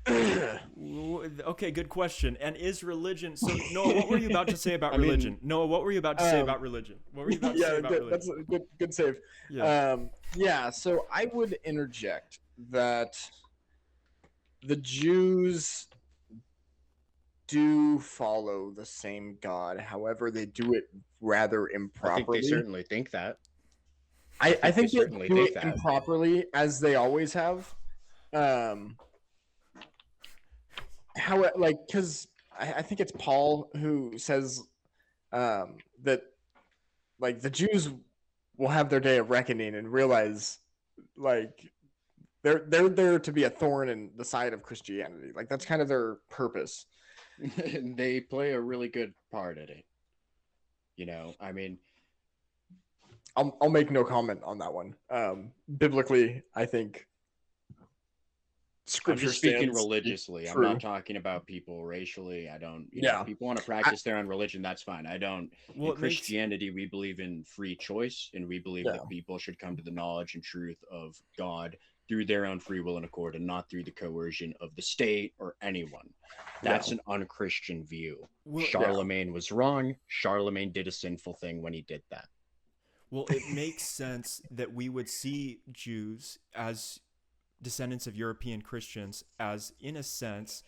[SPEAKER 2] Okay, good question. And is religion? So Noah, what were you about to say about
[SPEAKER 3] I mean,
[SPEAKER 2] religion? Noah, what were you about to say about religion? What were you about to say
[SPEAKER 1] yeah,
[SPEAKER 2] about
[SPEAKER 1] good,
[SPEAKER 2] religion?
[SPEAKER 1] that's a good save.
[SPEAKER 2] Yeah.
[SPEAKER 1] Yeah, so I would interject that the Jews do follow the same God. However, they do it rather
[SPEAKER 3] I think
[SPEAKER 1] improperly.
[SPEAKER 3] they certainly think that.
[SPEAKER 1] I think they
[SPEAKER 3] certainly
[SPEAKER 1] do
[SPEAKER 3] think
[SPEAKER 1] it
[SPEAKER 3] that.
[SPEAKER 1] improperly, as they always have. How like because I think it's Paul who says that like the Jews will have their day of reckoning and realize like they're there to be a thorn in the side of Christianity. Like that's kind of their purpose.
[SPEAKER 3] And they play a really good part at it. You know, I mean,
[SPEAKER 1] I'll make no comment on that one. Biblically, I think
[SPEAKER 3] I'm
[SPEAKER 1] Scripture
[SPEAKER 3] just speaking
[SPEAKER 1] stands
[SPEAKER 3] religiously. I'm
[SPEAKER 1] true.
[SPEAKER 3] not talking about people racially. I don't, you
[SPEAKER 1] Yeah.
[SPEAKER 3] know, if people want to practice their own religion, that's fine. I don't.
[SPEAKER 2] Well,
[SPEAKER 3] In Christianity, we believe in free choice, and we believe
[SPEAKER 1] Yeah.
[SPEAKER 3] that people should come to the knowledge and truth of God through their own free will and accord, and not through the coercion of the state or anyone. That's an unchristian view.
[SPEAKER 2] Well,
[SPEAKER 3] Charlemagne was wrong. Charlemagne did a sinful thing when he did that.
[SPEAKER 2] Well, it makes sense that we would see Jews as descendants of European Christians as, in a sense,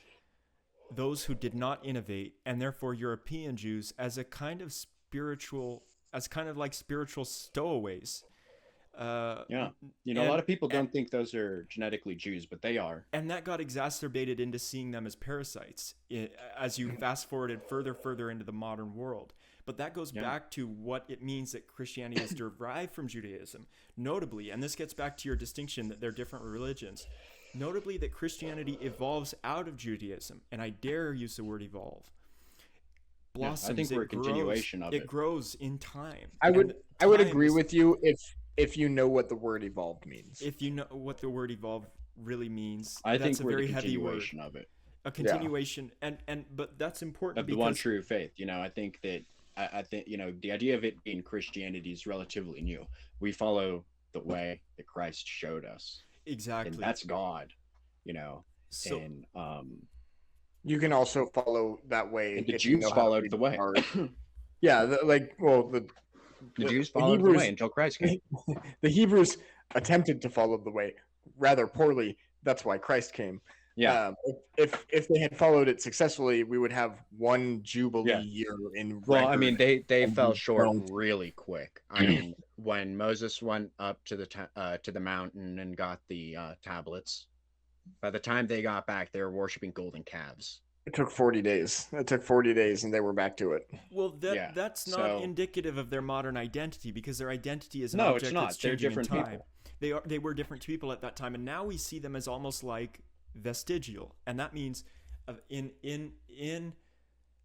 [SPEAKER 2] those who did not innovate, and therefore European Jews as a kind of spiritual, as kind of like spiritual stowaways.
[SPEAKER 3] Yeah. You know, a lot of people don't think those are genetically Jews, but they are.
[SPEAKER 2] And that got exacerbated into seeing them as parasites as you fast forwarded further into the modern world. But that goes back to what it means that Christianity is derived from Judaism. Notably, and this gets back to your distinction that they're different religions, notably that Christianity evolves out of Judaism, and I dare use the word evolve. Blossoms,
[SPEAKER 3] I think we're a continuation of it.
[SPEAKER 2] It grows in time.
[SPEAKER 1] I would agree with you if you know what the word evolved means.
[SPEAKER 2] If you know what the word evolve really means,
[SPEAKER 3] I
[SPEAKER 2] that's
[SPEAKER 3] think
[SPEAKER 2] a
[SPEAKER 3] we're
[SPEAKER 2] very
[SPEAKER 3] the
[SPEAKER 2] heavy word.
[SPEAKER 3] continuation of it.
[SPEAKER 2] A continuation, and but that's important
[SPEAKER 3] Of the one true faith. You know, I think that I think, you know, the idea of it being Christianity is relatively new. We follow the way that Christ showed us.
[SPEAKER 2] Exactly.
[SPEAKER 3] And that's God, you know.
[SPEAKER 2] So,
[SPEAKER 3] and
[SPEAKER 1] you can also follow that way.
[SPEAKER 3] and the
[SPEAKER 1] if you
[SPEAKER 3] Jews
[SPEAKER 1] know how to
[SPEAKER 3] followed
[SPEAKER 1] read
[SPEAKER 3] the way.
[SPEAKER 1] Yeah, the
[SPEAKER 3] Jews followed the way until Christ came.
[SPEAKER 1] The Hebrews attempted to follow the way rather poorly. That's why Christ came.
[SPEAKER 3] Yeah.
[SPEAKER 1] If they had followed it successfully, we would have one Jubilee year in
[SPEAKER 3] Well,
[SPEAKER 1] record.
[SPEAKER 3] I mean, they fell short
[SPEAKER 1] don't.
[SPEAKER 3] really quick. I mean, when Moses went up to the mountain and got the tablets, by the time they got back, they were worshiping golden calves.
[SPEAKER 1] It took 40 days. It took 40 days, and they were back to it.
[SPEAKER 2] Well, that's not indicative of their modern identity, because their identity is an object that's changing in time.
[SPEAKER 3] People.
[SPEAKER 2] They were different people at that time, and now we see them as almost like vestigial, and that means in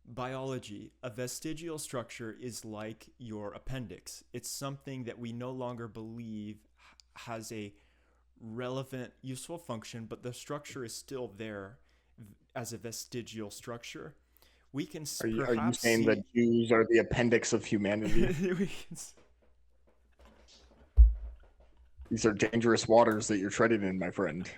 [SPEAKER 2] biology, a vestigial structure is like your appendix. It's something that we no longer believe has a relevant, useful function, but the structure is still there as a vestigial structure. We can
[SPEAKER 1] Are you saying that Jews are the appendix of humanity? These are dangerous waters that you're treading in, my friend.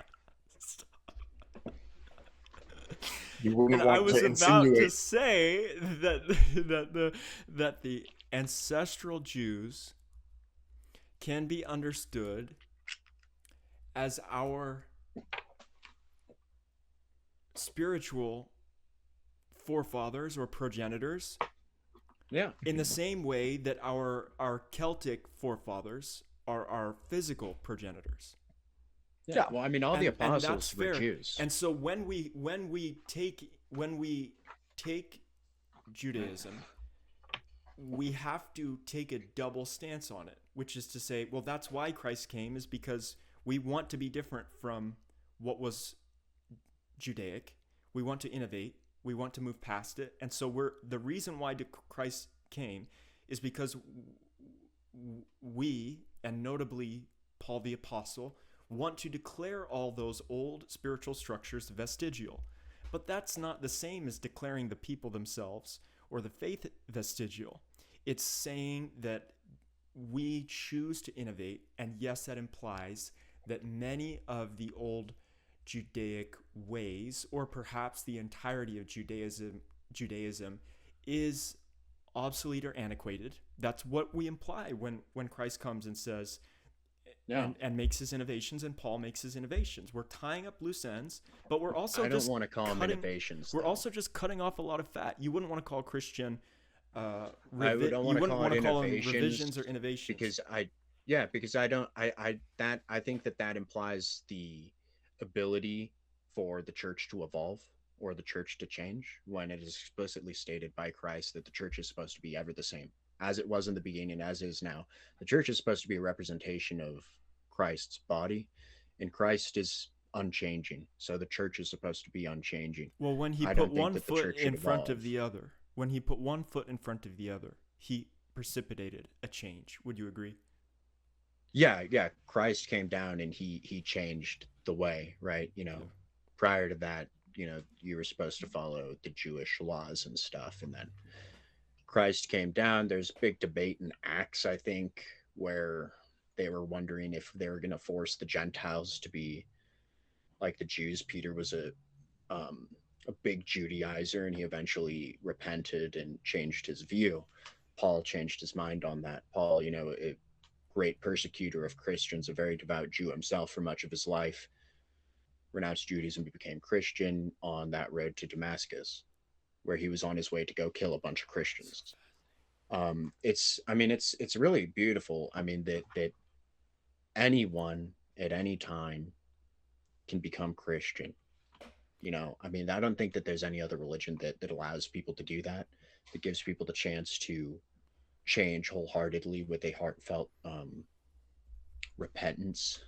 [SPEAKER 1] You wouldn't want
[SPEAKER 2] I was
[SPEAKER 1] to
[SPEAKER 2] about
[SPEAKER 1] insinuate.
[SPEAKER 2] to say that the ancestral Jews can be understood as our spiritual forefathers or progenitors.
[SPEAKER 3] Yeah.
[SPEAKER 2] In the same way that our Celtic forefathers are our physical progenitors.
[SPEAKER 3] Yeah.
[SPEAKER 1] Yeah.
[SPEAKER 3] Well, I mean, all the
[SPEAKER 2] And that's
[SPEAKER 3] apostles were
[SPEAKER 2] fair.
[SPEAKER 3] Jews.
[SPEAKER 2] And so when we take Judaism, we have to take a double stance on it, which is to say, well, that's why Christ came, is because we want to be different from what was Judaic. We want to innovate. We want to move past it. And so the reason why Christ came is because we, and notably Paul the Apostle, want to declare all those old spiritual structures vestigial. But that's not the same as declaring the people themselves or the faith vestigial. It's saying that we choose to innovate, and yes, that implies that many of the old Judaic ways, or perhaps the entirety of Judaism is obsolete or antiquated. That's what we imply when Christ comes and says,
[SPEAKER 3] Yeah.
[SPEAKER 2] and makes his innovations, and Paul makes his innovations. We're tying up loose ends, but we're also
[SPEAKER 3] I don't want to call them innovations.
[SPEAKER 2] We're
[SPEAKER 3] though.
[SPEAKER 2] also just cutting off a lot of fat. You wouldn't want to call Christian
[SPEAKER 3] I
[SPEAKER 2] you
[SPEAKER 3] don't
[SPEAKER 2] wouldn't
[SPEAKER 3] want
[SPEAKER 2] want
[SPEAKER 3] to
[SPEAKER 2] to
[SPEAKER 3] call
[SPEAKER 2] call
[SPEAKER 3] it
[SPEAKER 2] them
[SPEAKER 3] innovations
[SPEAKER 2] revisions or innovations.
[SPEAKER 3] because I think that implies the ability for the church to evolve or the church to change, when it is explicitly stated by Christ that the church is supposed to be ever the same as it was in the beginning, as is now. The church is supposed to be a representation of Christ's body, and Christ is unchanging, so the church is supposed to be unchanging.
[SPEAKER 2] Well, when he
[SPEAKER 3] I
[SPEAKER 2] put
[SPEAKER 3] don't think
[SPEAKER 2] one
[SPEAKER 3] that the
[SPEAKER 2] foot
[SPEAKER 3] church should
[SPEAKER 2] in front of
[SPEAKER 3] evolve.
[SPEAKER 2] the other, when he put one foot in front of the other, he precipitated a change. Would you agree?
[SPEAKER 3] Yeah, Christ came down and he changed the way, right?
[SPEAKER 2] Yeah.
[SPEAKER 3] Prior to that, you were supposed to follow the Jewish laws and stuff, and then Christ came down. There's big debate in Acts, I think, where they were wondering if they were going to force the Gentiles to be like the Jews. Peter was a big Judaizer, and he eventually repented and changed his view. Paul changed his mind on that. Paul, a great persecutor of Christians, a very devout Jew himself for much of his life, renounced Judaism and became Christian on that road to Damascus, where he was on his way to go kill a bunch of Christians. It's really beautiful. I mean, that anyone at any time can become Christian. I don't think that there's any other religion that allows people to do that, that gives people the chance to change wholeheartedly with a heartfelt repentance.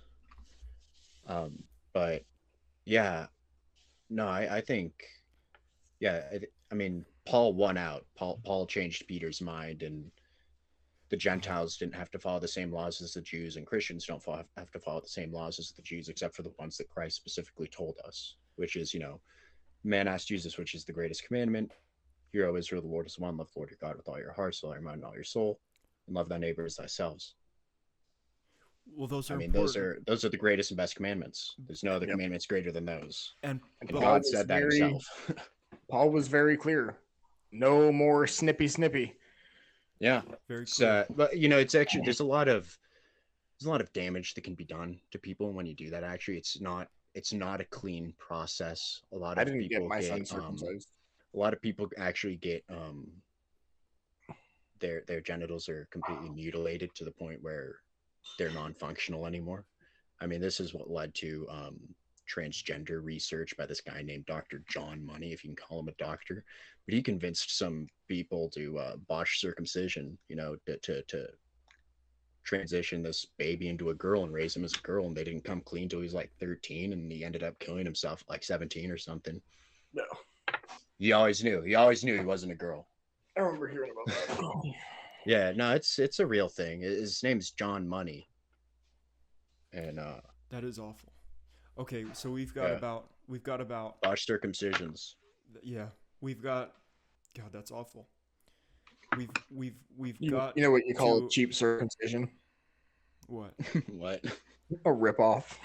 [SPEAKER 3] But yeah, no, I think, yeah, I mean, Paul won out. Paul changed Peter's mind, and the Gentiles didn't have to follow the same laws as the Jews, and Christians don't have to follow the same laws as the Jews, except for the ones that Christ specifically told us, which is, man asked Jesus, which is the greatest commandment. Hear, O Israel, the Lord is one. Love the Lord your God with all your heart, soul, your mind, and all your soul, and love thy neighbor as thyself.
[SPEAKER 2] Well, those are
[SPEAKER 3] I mean,
[SPEAKER 2] important.
[SPEAKER 3] those are the greatest and best commandments. There's no other
[SPEAKER 1] Yep.
[SPEAKER 3] commandments greater than those.
[SPEAKER 2] And
[SPEAKER 3] And
[SPEAKER 1] Paul
[SPEAKER 3] God
[SPEAKER 1] was
[SPEAKER 3] said that
[SPEAKER 1] very-
[SPEAKER 3] himself.
[SPEAKER 1] Paul was very clear. No more snippy.
[SPEAKER 3] Yeah.
[SPEAKER 2] very
[SPEAKER 3] So,
[SPEAKER 2] clear.
[SPEAKER 3] but it's actually there's a lot of damage that can be done to people when you do that. Actually, it's not a clean process. A lot
[SPEAKER 1] I
[SPEAKER 3] of
[SPEAKER 1] didn't get
[SPEAKER 3] people
[SPEAKER 1] my
[SPEAKER 3] get
[SPEAKER 1] son circumcised.
[SPEAKER 3] a lot of people actually get their genitals are completely mutilated to the point where they're non-functional anymore. I mean, this is what led to transgender research by this guy named Dr. John Money, if you can call him a doctor. But he convinced some people to botch circumcision, to transition this baby into a girl and raise him as a girl, and they didn't come clean till he was like 13, and he ended up killing himself at like 17 or something.
[SPEAKER 1] No.
[SPEAKER 3] He always knew he wasn't a girl.
[SPEAKER 1] I remember hearing about that.
[SPEAKER 3] Yeah, no, it's a real thing. His name's John Money. And
[SPEAKER 2] That is awful. Okay, so we've got about
[SPEAKER 3] botched circumcisions.
[SPEAKER 2] yeah, we've got God, that's awful. We've
[SPEAKER 1] You
[SPEAKER 2] got
[SPEAKER 1] know what you call
[SPEAKER 2] to-
[SPEAKER 1] cheap circumcision?
[SPEAKER 2] what?
[SPEAKER 3] What?
[SPEAKER 1] A ripoff.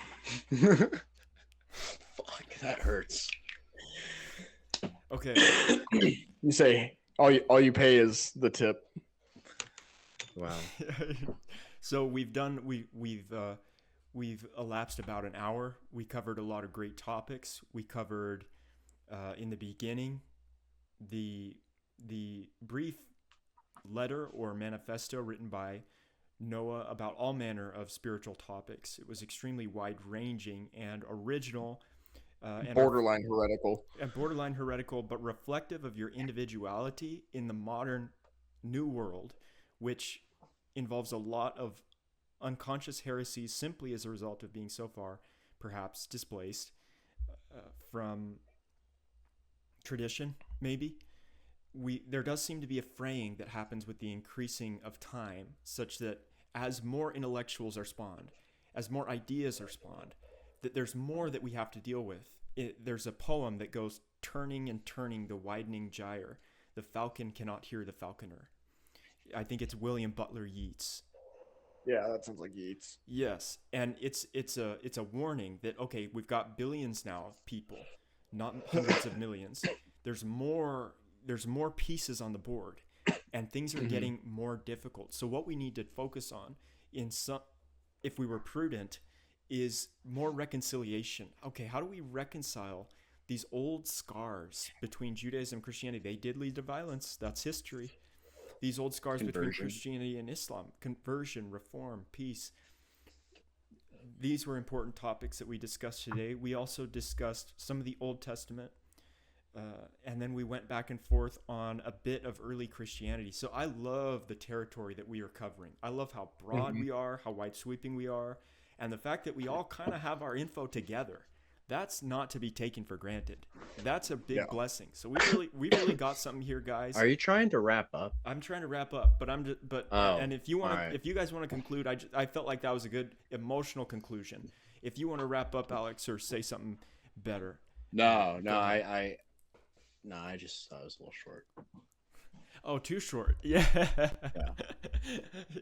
[SPEAKER 3] Fuck, that hurts.
[SPEAKER 2] Okay.
[SPEAKER 1] You say all you pay is the tip.
[SPEAKER 3] Wow.
[SPEAKER 2] So we've elapsed about an hour. We covered a lot of great topics. We covered in the beginning the brief letter or manifesto written by Noah about all manner of spiritual topics. It was extremely wide ranging and original,
[SPEAKER 1] Borderline heretical.
[SPEAKER 2] and borderline heretical, but reflective of your individuality in the modern new world, which involves a lot of unconscious heresies simply as a result of being so far perhaps displaced from tradition, maybe. There does seem to be a fraying that happens with the increasing of time, such that as more intellectuals are spawned, as more ideas are spawned, that there's more that we have to deal with. There's a poem that goes, turning and turning the widening gyre, the falcon cannot hear the falconer. I think it's William Butler Yeats.
[SPEAKER 1] Yeah, that sounds like Yeats.
[SPEAKER 2] Yes, and it's a warning that, okay, we've got billions now of people, not hundreds of millions. There's more pieces on the board, and things are getting more difficult. So what we need to focus on, if we were prudent, is more reconciliation. Okay, how do we reconcile these old scars between Judaism and Christianity? They did lead to violence. That's history. These old scars between Christianity and Islam, conversion, reform, peace. These were important topics that we discussed today. We also discussed some of the Old Testament, and then we went back and forth on a bit of early Christianity. So I love the territory that we are covering. I love how broad we are, how wide sweeping we are, and the fact that we all kind of have our info together. That's not to be taken for granted. That's a big blessing. So we really got something here, guys.
[SPEAKER 3] Are you trying to wrap up?
[SPEAKER 2] I'm trying to wrap up, but and if you want to, if you guys want to conclude, I felt like that was a good emotional conclusion. If you want to wrap up, Alex, or say something better.
[SPEAKER 3] I just thought it was a little short.
[SPEAKER 2] Oh, too short. Yeah.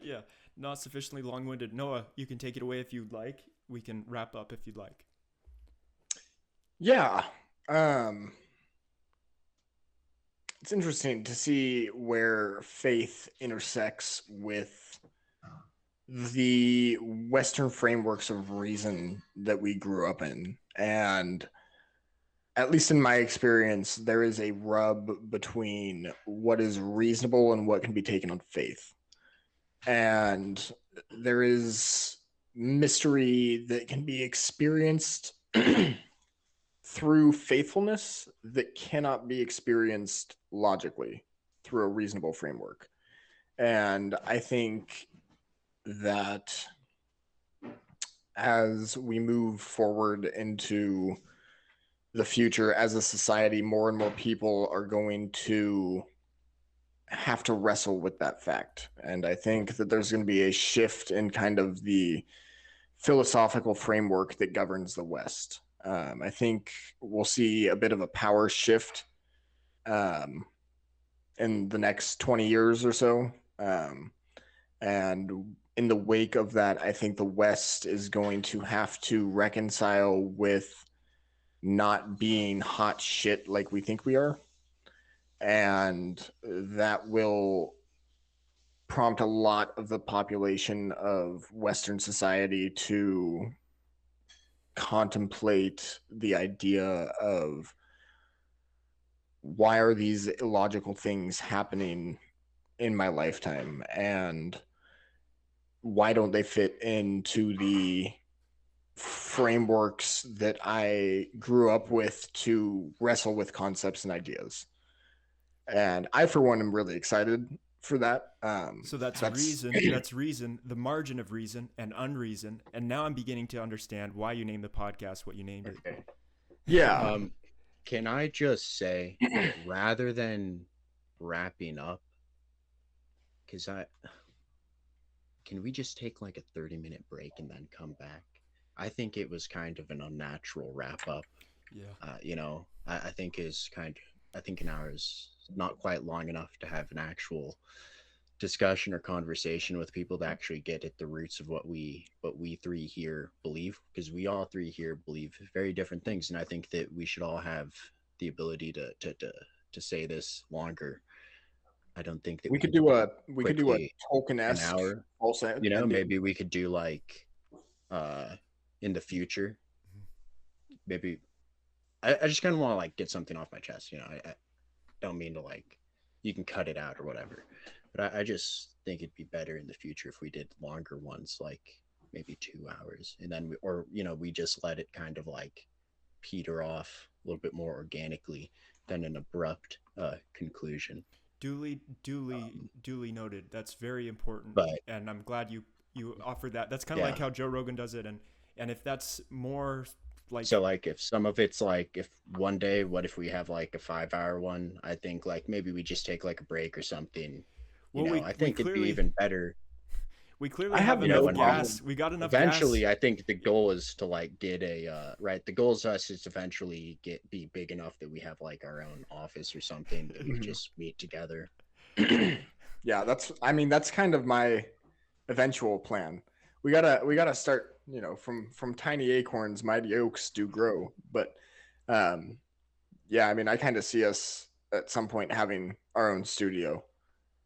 [SPEAKER 2] Yeah. Not sufficiently long-winded. Noah, you can take it away if you'd like. We can wrap up if you'd like.
[SPEAKER 1] Yeah. It's interesting to see where faith intersects with the Western frameworks of reason that we grew up in. And at least in my experience, there is a rub between what is reasonable and what can be taken on faith. And there is mystery that can be experienced through faithfulness that cannot be experienced logically through a reasonable framework. And I think that as we move forward into the future as a society, more and more people are going to have to wrestle with that fact. And I think that there's going to be a shift in kind of the philosophical framework that governs the West. I think we'll see a bit of a power shift in the next 20 years or so. And in the wake of that, I think the West is going to have to reconcile with not being hot shit like we think we are. And that will prompt a lot of the population of Western society to contemplate the idea of why are these illogical things happening in my lifetime, and why don't they fit into the frameworks that I grew up with to wrestle with concepts and ideas. And I, for one, am really excited for that.
[SPEAKER 2] So that's reason. That's reason, the margin of reason and unreason. And now I'm beginning to understand why you named the podcast what you named it.
[SPEAKER 1] Yeah.
[SPEAKER 3] Can I just say, rather than wrapping up, can we just take like a 30-minute break and then come back? I think it was kind of an unnatural wrap up.
[SPEAKER 2] Yeah.
[SPEAKER 3] I think I think an hour is not quite long enough to have an actual discussion or conversation with people that actually get at the roots of what we three here believe, because we all three here believe very different things, and I think that we should all have the ability to say this longer. I don't think that
[SPEAKER 1] we could do a Tolkien-esque
[SPEAKER 3] an hour.
[SPEAKER 1] Also,
[SPEAKER 3] maybe we could do like in the future. Maybe I just kind of want to like get something off my chest. I don't mean to like, you can cut it out or whatever, But I just think it'd be better in the future if we did longer ones, like maybe 2 hours, and then we just let it kind of like peter off a little bit more organically than an abrupt conclusion.
[SPEAKER 2] Duly noted. That's very important,
[SPEAKER 3] But
[SPEAKER 2] and I'm glad you offered that. That's kind of
[SPEAKER 3] yeah,
[SPEAKER 2] like how Joe Rogan does it, and if that's more like
[SPEAKER 3] so like if some of it's like if one day, what if we have like a 5 hour one? I think like maybe we just take like a break or something.
[SPEAKER 2] well,
[SPEAKER 3] I
[SPEAKER 2] we
[SPEAKER 3] think it'd be
[SPEAKER 2] clearly
[SPEAKER 3] even better.
[SPEAKER 2] we clearly
[SPEAKER 1] I have
[SPEAKER 2] have
[SPEAKER 1] no
[SPEAKER 2] enough
[SPEAKER 3] And then
[SPEAKER 1] problem.
[SPEAKER 2] gas. We got enough gas.
[SPEAKER 3] eventually, I think the goal is to like get a right. The goal is us is to eventually be big enough that we have like our own office or something that we
[SPEAKER 1] Mhm.
[SPEAKER 3] just meet together.
[SPEAKER 1] Yeah, that's kind of my eventual plan. We gotta start, from tiny acorns, mighty oaks do grow. But um, yeah, I mean, I kind of see us at some point having our own studio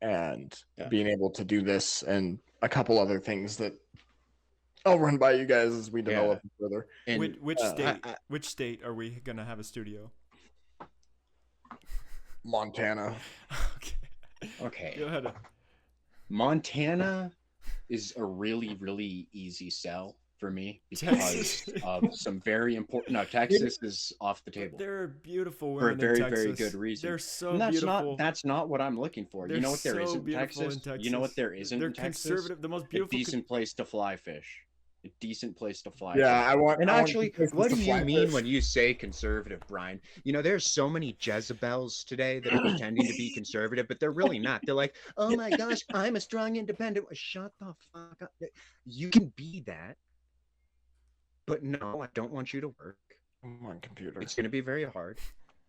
[SPEAKER 1] and
[SPEAKER 3] Yeah.
[SPEAKER 1] being able to do this and a couple other things that I'll run by you guys as we
[SPEAKER 3] Yeah.
[SPEAKER 1] develop further.
[SPEAKER 3] And
[SPEAKER 2] Which state?
[SPEAKER 3] I,
[SPEAKER 2] Which state are we gonna have a studio?
[SPEAKER 1] Montana.
[SPEAKER 3] okay,
[SPEAKER 2] Go ahead.
[SPEAKER 3] Montana is a really, really easy sell for me
[SPEAKER 2] Texas.
[SPEAKER 3] because of some very important. No, Texas is off the table
[SPEAKER 2] There are beautiful
[SPEAKER 3] for a
[SPEAKER 2] women
[SPEAKER 3] very,
[SPEAKER 2] in Texas.
[SPEAKER 3] very good reason.
[SPEAKER 2] They're so
[SPEAKER 3] And
[SPEAKER 2] beautiful.
[SPEAKER 3] that's not what I'm looking for.
[SPEAKER 2] They're
[SPEAKER 3] You know what there
[SPEAKER 2] so
[SPEAKER 3] isn't in
[SPEAKER 2] beautiful
[SPEAKER 3] Texas?
[SPEAKER 2] in Texas.
[SPEAKER 3] You know what there isn't
[SPEAKER 2] They're
[SPEAKER 3] in Texas?
[SPEAKER 2] conservative. The most
[SPEAKER 3] A
[SPEAKER 2] beautiful.
[SPEAKER 3] decent place to fly fish. A decent place to fly
[SPEAKER 1] Yeah,
[SPEAKER 3] fish.
[SPEAKER 1] I want.
[SPEAKER 3] And
[SPEAKER 1] I want
[SPEAKER 3] actually,
[SPEAKER 1] places
[SPEAKER 3] what
[SPEAKER 1] to
[SPEAKER 3] do you
[SPEAKER 1] fly
[SPEAKER 3] mean
[SPEAKER 1] fish.
[SPEAKER 3] when you say conservative, Brian? There's so many Jezebels today that are pretending to be conservative, but they're really not. They're like, oh my gosh, I'm a strong independent. Shut the fuck up. You can be that, but no, I don't want you to work.
[SPEAKER 1] Come on, computer.
[SPEAKER 3] It's going to be very hard.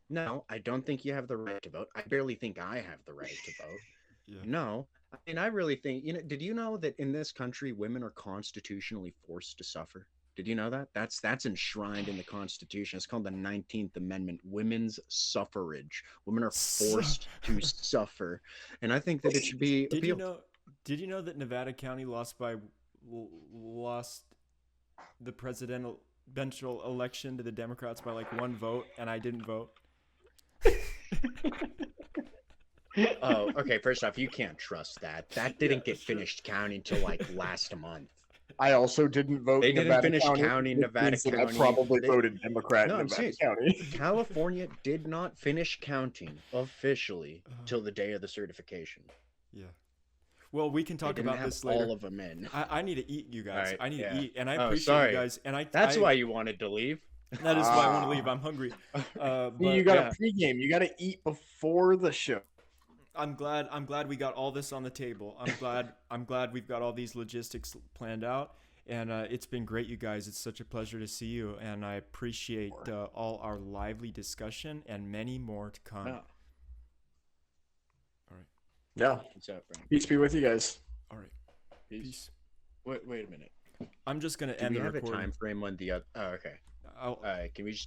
[SPEAKER 3] No, I don't think you have the right to vote. I barely think I have the right to vote.
[SPEAKER 2] Yeah.
[SPEAKER 3] No, I mean, I really think, did you know that in this country, women are constitutionally forced to suffer? Did you know that? That's enshrined in the Constitution. It's called the 19th Amendment, women's suffrage. Women are forced to suffer. And I think that it should be
[SPEAKER 2] Did
[SPEAKER 3] appealed.
[SPEAKER 2] Did you know that Nevada County lost the presidential election to the Democrats by like 1 vote, and I didn't vote?
[SPEAKER 3] Oh, okay. First off, you can't trust that. That didn't get finished counting till like last month.
[SPEAKER 1] I also didn't vote.
[SPEAKER 3] They didn't
[SPEAKER 1] Nevada
[SPEAKER 3] finish
[SPEAKER 1] County,
[SPEAKER 3] counting Nevada
[SPEAKER 1] means that
[SPEAKER 3] County.
[SPEAKER 1] I probably
[SPEAKER 3] They-
[SPEAKER 1] voted Democrat
[SPEAKER 3] No,
[SPEAKER 1] in
[SPEAKER 3] I'm
[SPEAKER 1] Nevada
[SPEAKER 3] serious.
[SPEAKER 1] County.
[SPEAKER 3] California did not finish counting officially till the day of the certification.
[SPEAKER 2] Yeah. Well, we can
[SPEAKER 3] They
[SPEAKER 2] talk
[SPEAKER 3] didn't
[SPEAKER 2] about
[SPEAKER 3] have
[SPEAKER 2] this later.
[SPEAKER 3] all of them in.
[SPEAKER 2] I need to eat, you guys.
[SPEAKER 3] Alright,
[SPEAKER 2] I need
[SPEAKER 3] yeah.
[SPEAKER 2] to eat, and I
[SPEAKER 3] Oh,
[SPEAKER 2] appreciate
[SPEAKER 3] sorry.
[SPEAKER 2] you guys. And
[SPEAKER 3] That's why you wanted to leave.
[SPEAKER 2] That is why I want to
[SPEAKER 1] Ah.
[SPEAKER 2] leave. I'm hungry. But
[SPEAKER 1] You got
[SPEAKER 3] yeah.
[SPEAKER 1] to pregame. You got to eat before the show.
[SPEAKER 2] I'm glad we got all this on the table. I'm glad we've got all these logistics planned out, and it's been great, you guys. It's such a pleasure to see you, and I appreciate all our lively discussion and many more to come.
[SPEAKER 3] Yeah.
[SPEAKER 2] All right.
[SPEAKER 1] Yeah.
[SPEAKER 3] What's up, Brian?
[SPEAKER 1] Peace be with you guys.
[SPEAKER 2] All right. Peace.
[SPEAKER 3] Wait a minute.
[SPEAKER 2] I'm just gonna
[SPEAKER 3] Do
[SPEAKER 2] end
[SPEAKER 3] we
[SPEAKER 2] the
[SPEAKER 3] have
[SPEAKER 2] recording.
[SPEAKER 3] a time frame when the other? Oh, okay.
[SPEAKER 2] I'll,
[SPEAKER 3] Can we just